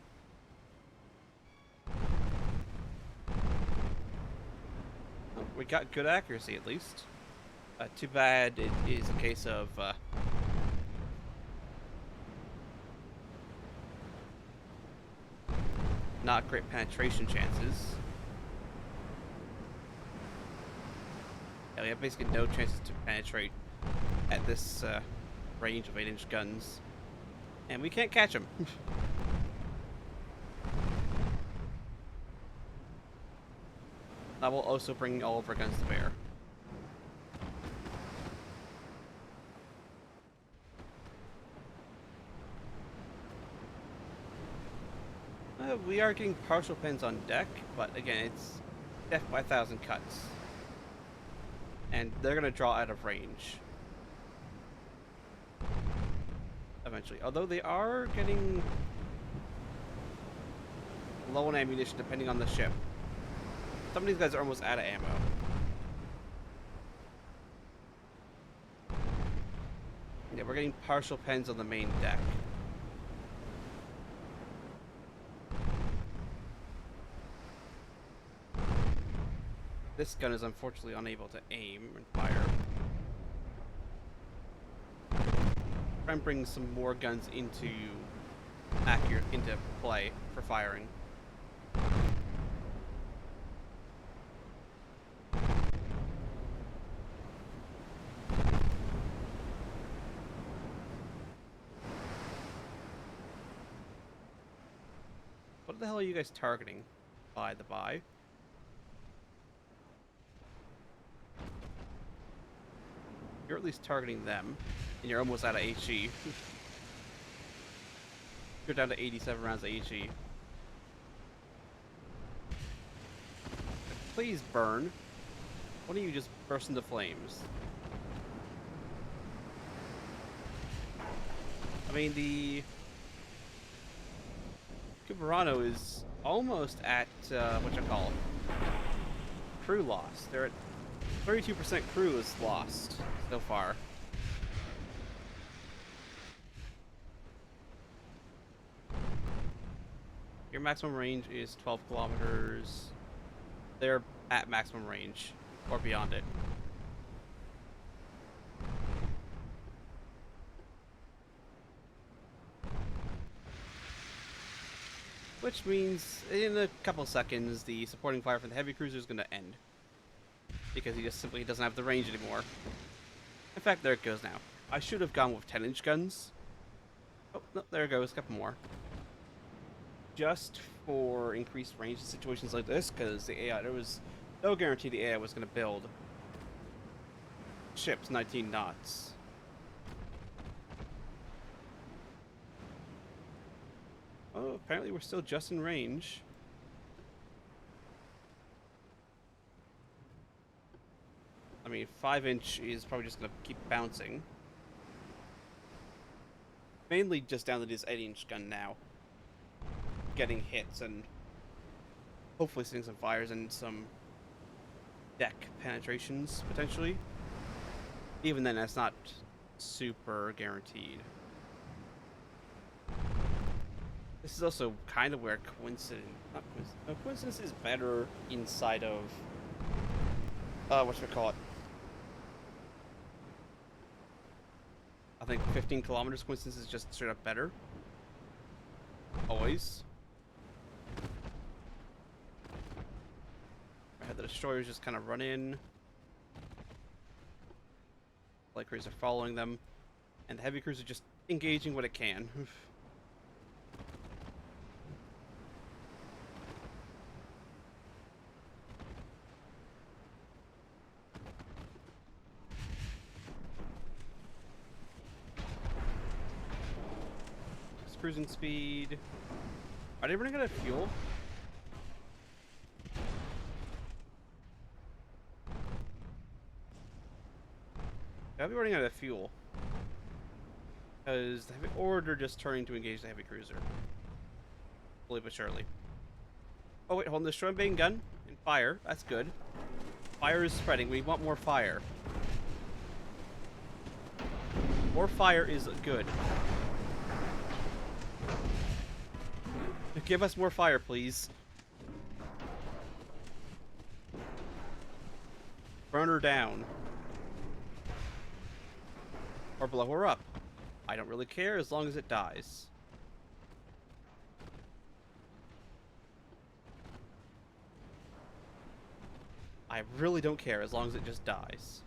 We got good accuracy, at least. Too bad it is a case of not great penetration chances. Yeah, we have basically no chances to penetrate at this range of 8-inch guns. And we can't catch them. That will also bring all of our guns to bear. We are getting partial pins on deck, but again, it's death by 1,000 cuts. And they're going to draw out of range. Eventually. Although they are getting low on ammunition depending on the ship. Some of these guys are almost out of ammo. Yeah, we're getting partial pens on the main deck. This gun is unfortunately unable to aim and fire. Try and bring some more guns into play for firing. What the hell are you guys targeting, by the by? You're at least targeting them, and you're almost out of HE. You're down to 87 rounds of HE. Please burn. Why don't you just burst into flames? I mean, the Cuperano is almost at, crew loss. They're at 32% crew is lost so far. Your maximum range is 12 kilometers. They're at maximum range, or beyond it. Which means, in a couple seconds, the supporting fire from the heavy cruiser is going to end. Because he just simply doesn't have the range anymore. In fact, there it goes now. I should have gone with 10-inch guns. Oh, no, there it goes, a couple more. Just for increased range in situations like this, because the AI, there was no guarantee the AI was going to build ships 19 knots. Oh, apparently we're still just in range. I mean, 5-inch is probably just going to keep bouncing. Mainly just down to this 8-inch gun now. Getting hits and hopefully seeing some fires and some deck penetrations, potentially. Even then, that's not super guaranteed. This is also kind of where coincidence is better inside of whatchamacallit. I think 15 kilometers coincidence is just straight up better. Always. I had the destroyers just kind of run in. Light cruisers are following them. And the heavy cruiser just engaging what it can. Cruising speed. Are they running out of fuel? They'll be running out of fuel. Because or they're just turning to engage the heavy cruiser. Slowly but surely. Oh wait, hold on. Destroy main gun and fire. That's good. Fire is spreading. We want more fire. More fire is good. Give us more fire, please. Burn her down. Or blow her up. I don't really care as long as it dies. I really don't care as long as it just dies.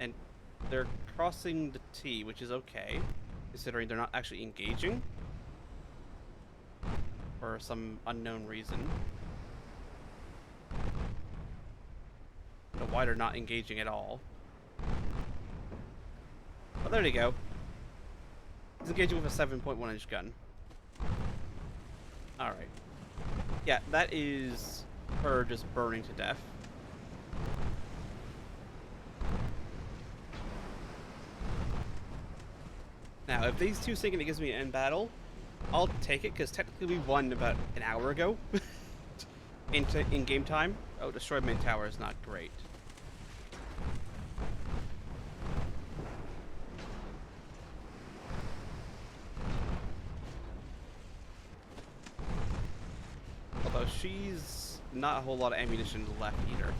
And they're crossing the T, which is okay, considering they're not actually engaging. For some unknown reason. I don't know why they're not engaging at all. Oh, there you go. He's engaging with a 7.1-inch gun. Alright. Yeah, that is her just burning to death. Now, if these two sink and it gives me an end battle, I'll take it, because technically we won about an hour ago in game time. Oh, destroyed main tower is not great. she's not a whole lot of ammunition left either.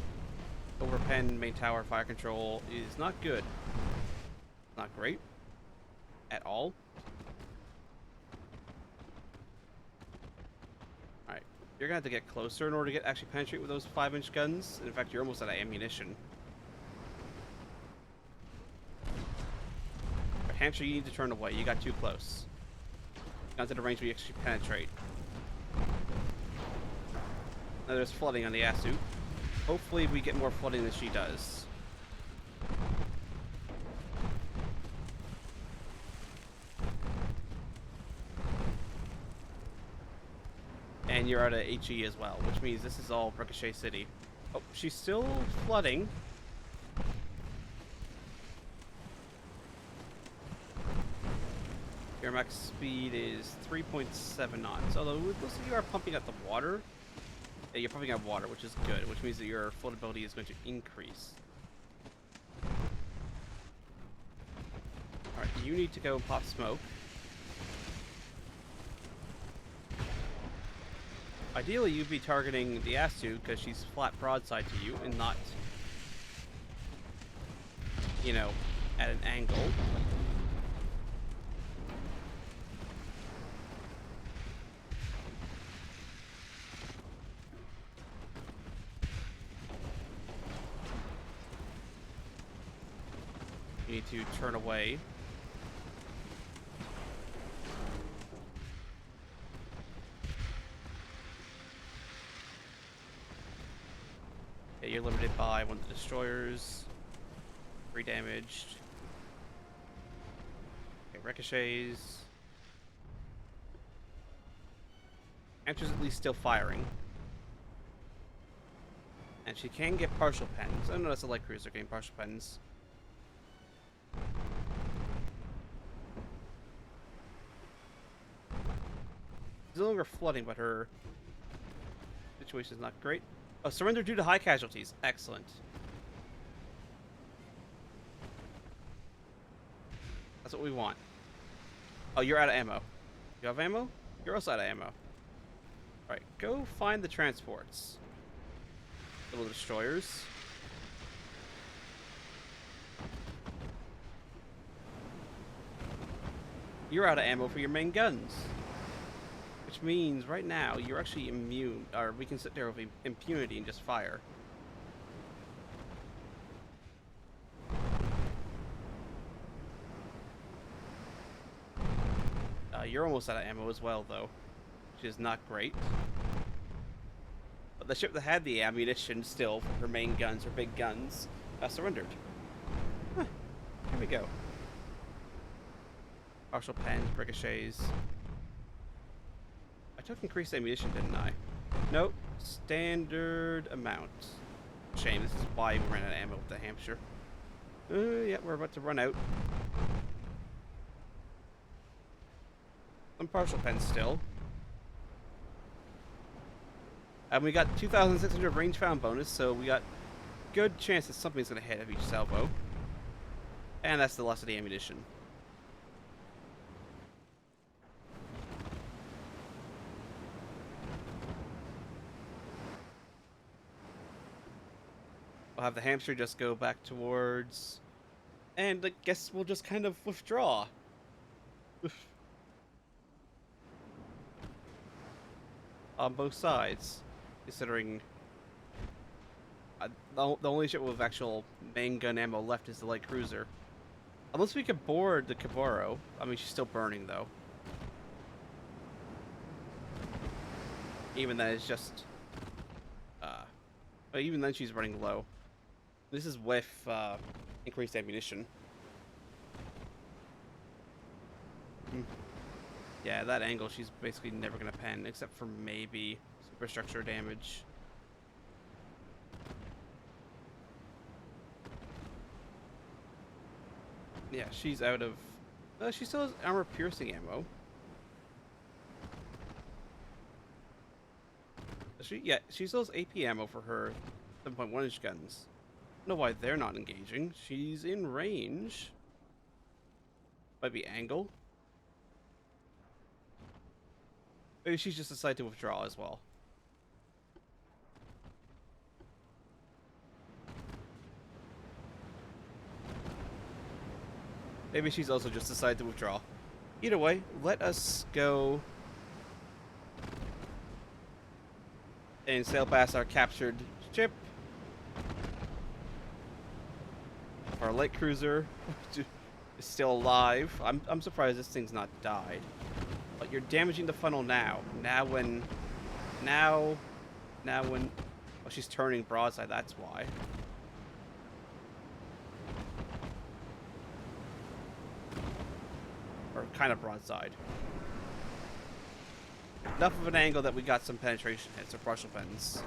Overpen, main tower, fire control is not good. Not great. At all. Alright. You're gonna have to get closer in order to get actually penetrate with those 5-inch guns. In fact, you're almost out of ammunition. But Hampshire, you need to turn away. You got too close. Not to the range where you actually penetrate. Now there's flooding on the Asu. Hopefully we get more flooding than she does. And you're out of HE as well, which means this is all Ricochet City. Oh, she's still flooding. Your max speed is 3.7 knots, although it looks like you are pumping out the water. Yeah, you're pumping out water, which is good, which means that your floatability is going to increase. Alright, you need to go and pop smoke. Ideally, you'd be targeting the Asu because she's flat broadside to you and not, you know, at an angle. You need to turn away. Yeah, you're limited by one of the destroyers. 3 damaged. Okay, ricochets. Hampshire's at least still firing. And she can get partial pens. I know that's a light cruiser getting partial pens. She's no longer flooding, but her situation is not great. Oh, surrender due to high casualties. Excellent. That's what we want. Oh, you're out of ammo. You have ammo? You're also out of ammo. Alright, go find the transports. Little destroyers. You're out of ammo for your main guns. Which means right now you're actually immune, or we can sit there with impunity and just fire. You're almost out of ammo as well, though, which is not great. But the ship that had the ammunition still for her main guns, her big guns, surrendered. Huh. Here we go. Partial pens, ricochets. I took increased ammunition, didn't I? Nope. Standard amount. Shame, this is why we ran out of ammo with the Hampshire. Yeah, we're about to run out. Some partial pens still. And we got 2,600 range found bonus, so we got good chance that something's going to hit of each salvo. And that's the loss of the ammunition. We'll have the Hampshire just go back towards... And I guess we'll just kind of withdraw. On both sides, considering the only ship with actual main gun ammo left is the light cruiser. Unless we could board the Caboro. I mean, she's still burning, though. Even then, it's just... but even then, she's running low. This is with increased ammunition. Yeah, that angle, she's basically never going to pen, except for maybe superstructure damage. Yeah, she's out of... she still has armor-piercing ammo. Yeah, she still has AP ammo for her 7.1-inch guns. I don't know why they're not engaging. She's in range. Might be angle. Maybe she's just decided to withdraw as well. Maybe she's also just decided to withdraw. Either way, let us go and sail past our captured ship. Our light cruiser is still alive. I'm surprised this thing's not died. But you're damaging the funnel now. Now when oh, she's turning broadside, that's why. Or kind of broadside. Enough of an angle that we got some penetration hits or partial pens.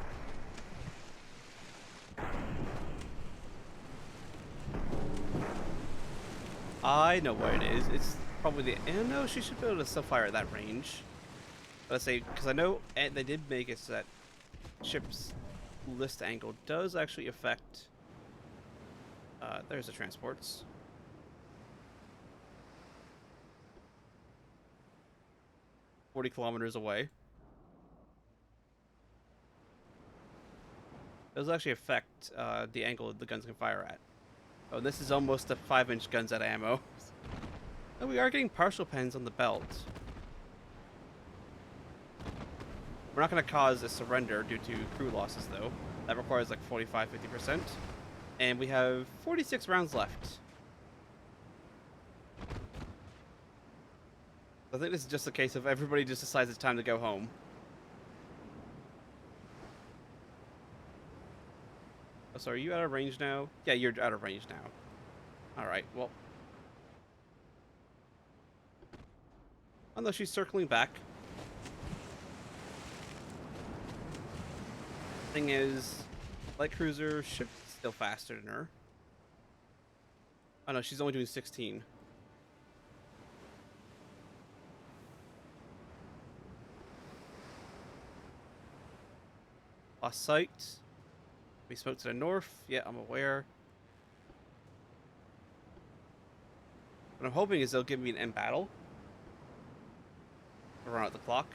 I know where it is. It's probably the... no, she should be able to still fire at that range. Let's say, because I know they did make it so that ship's list angle does actually affect... there's the transports. ...40 kilometers away. Does actually affect the angle the guns can fire at. Oh, this is almost the 5-inch guns out of ammo. Oh, we are getting partial pens on the belt. We're not going to cause a surrender due to crew losses, though. That requires like 45-50%. And we have 46 rounds left. I think this is just a case of everybody just decides it's time to go home. Oh, so are you out of range now? Yeah, you're out of range now. Alright, well. Oh no, she's circling back. Thing is, light cruiser ship's still faster than her. Oh no, she's only doing 16. Lost sight. We spoke to the north. Yeah, I'm aware. What I'm hoping is they'll give me an end battle. Run out the clock.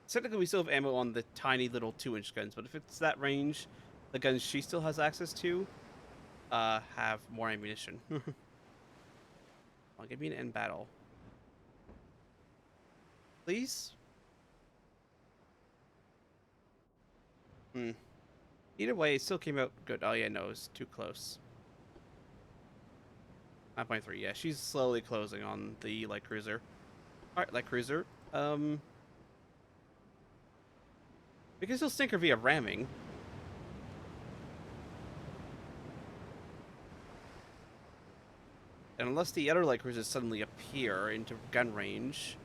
Technically, we still have ammo on the tiny little 2-inch guns, but if it's that range, the guns she still has access to have more ammunition. I'll give me an end battle. Please? Either way, it still came out good. Oh yeah, no, it's too close. 9.3, yeah, she's slowly closing on the light cruiser. Alright, light cruiser. We can still sink her via ramming. And unless the other light cruisers suddenly appear into gun range,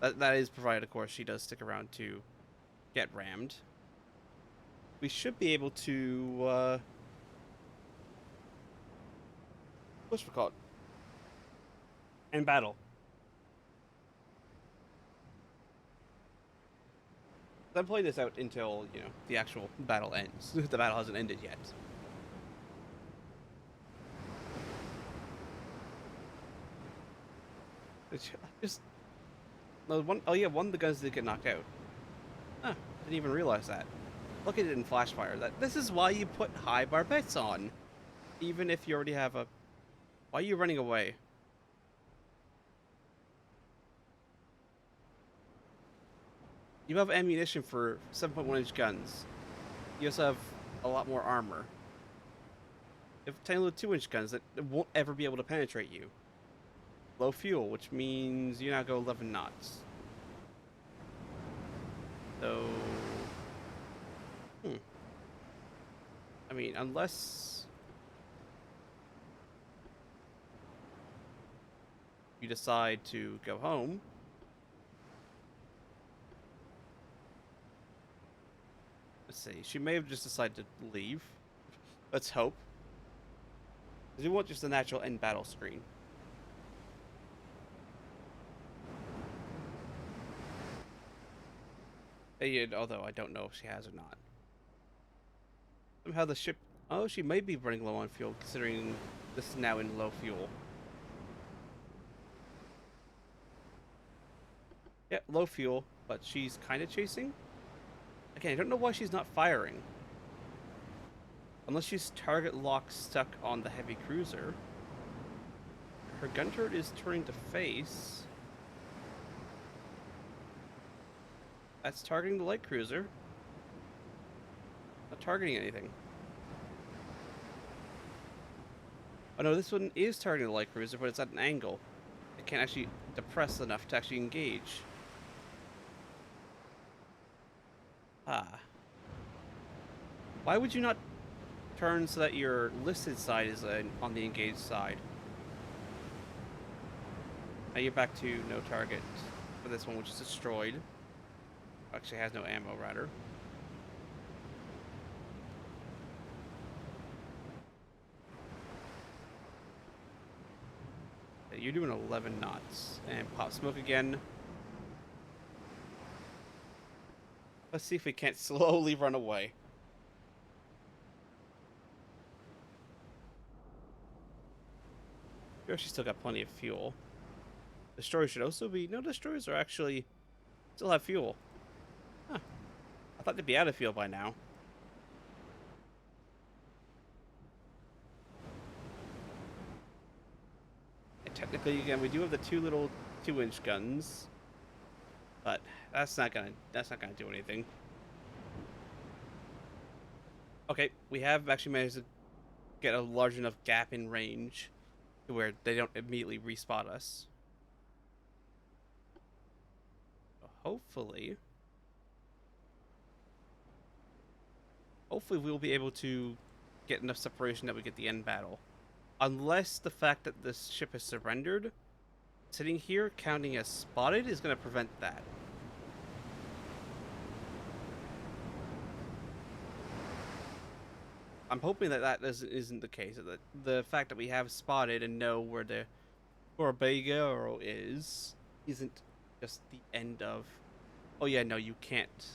that is provided, of course, she does stick around to get rammed. We should be able to, what's it called? End battle. I'm playing this out until, you know, the actual battle ends. The battle hasn't ended yet. Just... No, oh yeah, one of the guns did get knocked out. Huh, didn't even realize that. Look at it in flash fire. This is why you put high barbettes on. Even if you already have a... Why are you running away? You have ammunition for 7.1-inch guns. You also have a lot more armor. You have tiny little 2-inch guns that won't ever be able to penetrate you. Low fuel, which means you now go 11 knots. So... I mean, unless... you decide to go home... Let's see, she may have just decided to leave. Let's hope. Because we want just a natural end battle screen. Although I don't know if she has or not. Somehow the ship... Oh, she may be running low on fuel, considering this is now in low fuel. Yeah, low fuel, but she's kind of chasing. Again, I don't know why she's not firing. Unless she's target lock stuck on the heavy cruiser. Her gun turret is turning to face. That's targeting the light cruiser. Not targeting anything. Oh no, this one is targeting the light cruiser, but it's at an angle. It can't actually depress enough to actually engage. Ah. Why would you not turn so that your listed side is on the engaged side? Now you're back to no target for this one, which is destroyed. Actually has no ammo, rather. Yeah, you're doing 11 knots. And pop smoke again. Let's see if we can't slowly run away. We actually still got plenty of fuel. Destroyers should also be... No, destroyers are actually... still have fuel. Huh. I thought they'd be out of fuel by now. And technically, again, we do have the two little 2-inch guns. But that's not gonna do anything. Okay, we have actually managed to get a large enough gap in range to where they don't immediately respot us. So hopefully we'll be able to get enough separation that we get the end battle. Unless the fact that this ship has surrendered, sitting here counting as spotted is going to prevent that. I'm hoping that that isn't the case. That the fact that we have spotted and know where the Corbeiro is isn't just the end of... Oh yeah, no, you can't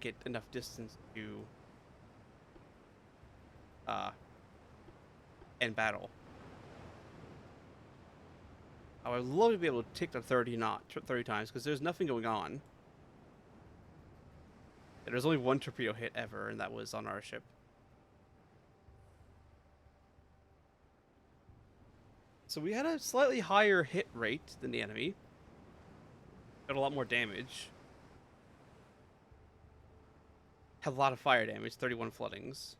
get enough distance to end battle. I would love to be able to take the 30 times because there's nothing going on. And there's only one torpedo hit ever, and that was on our ship. So we had a slightly higher hit rate than the enemy. Got a lot more damage. Had a lot of fire damage, 31 floodings.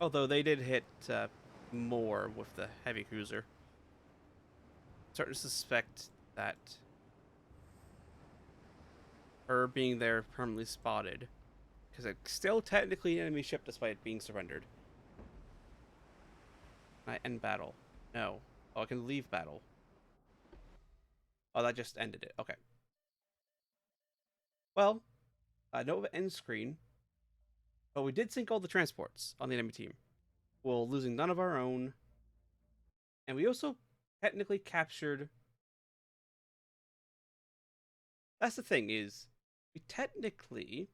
Although they did hit more with the heavy cruiser. Starting to suspect that her being there permanently spotted, because it's still technically an enemy ship despite it being surrendered. Can I end battle? No. Oh, I can leave battle. Oh, that just ended it. Okay. Well, no end screen, but we did sink all the transports on the enemy team, while losing none of our own. And we also technically captured... That's the thing, is we technically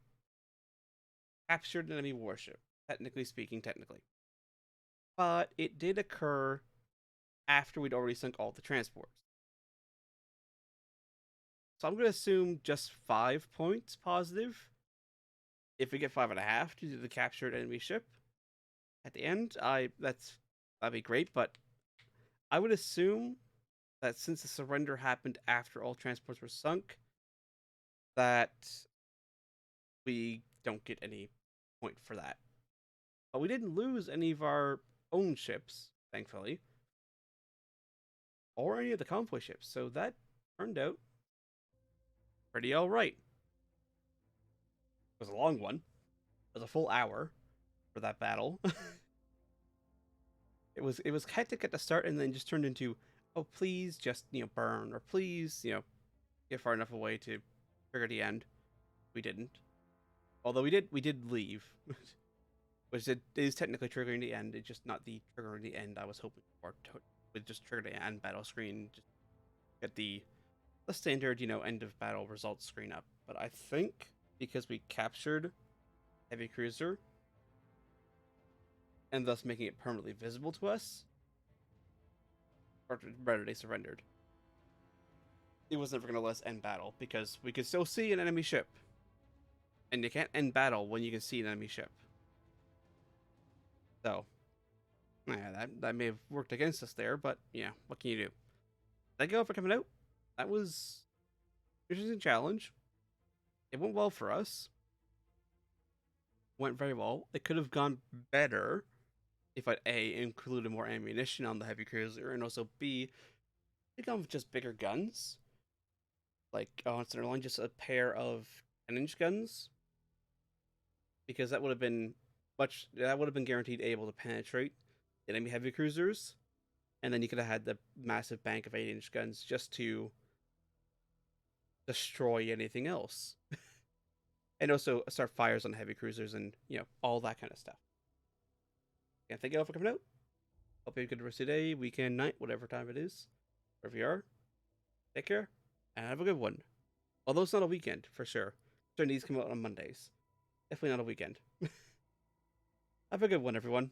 captured an enemy warship. Technically speaking, technically. But it did occur after we'd already sunk all the transports. So I'm going to assume just 5 points positive. If we get 5.5 due to the captured enemy ship at the end, that'd be great. But I would assume that since the surrender happened after all transports were sunk, that we don't get any point for that. But we didn't lose any of our own ships, thankfully, or any of the convoy ships. So that turned out pretty all right. It was a long one. It was a full hour for that battle. It was hectic at the start, and then just turned into, oh please just burn, or please get far enough away to trigger the end. We didn't. Although we did leave, which is technically triggering the end. It's just not the triggering the end I was hoping for. With just trigger the end battle screen, just get the standard end of battle results screen up. But I think because we captured heavy cruiser and thus making it permanently visible to us, or rather they surrendered. it was never going to let us end battle because we could still see an enemy ship. And you can't end battle when you can see an enemy ship. So, yeah, that may have worked against us there, but yeah, what can you do? Thank you all for coming out. That was an interesting challenge. It went well for us. Went very well. It could have gone better if I'd A, included more ammunition on the heavy cruiser, and also B, gone with just bigger guns. Like, instead of only just a pair of 10-inch guns. Because that would have been guaranteed able to penetrate enemy heavy cruisers. And then you could have had the massive bank of 8-inch guns just to destroy anything else. And also start fires on heavy cruisers and, all that kind of stuff. Yeah, thank you all for coming out. Hope you have a good rest of the day, weekend, night, whatever time it is. Wherever you are. Take care, and have a good one. Although it's not a weekend, for sure. Certain these come out on Mondays. Definitely not a weekend. Have a good one, everyone.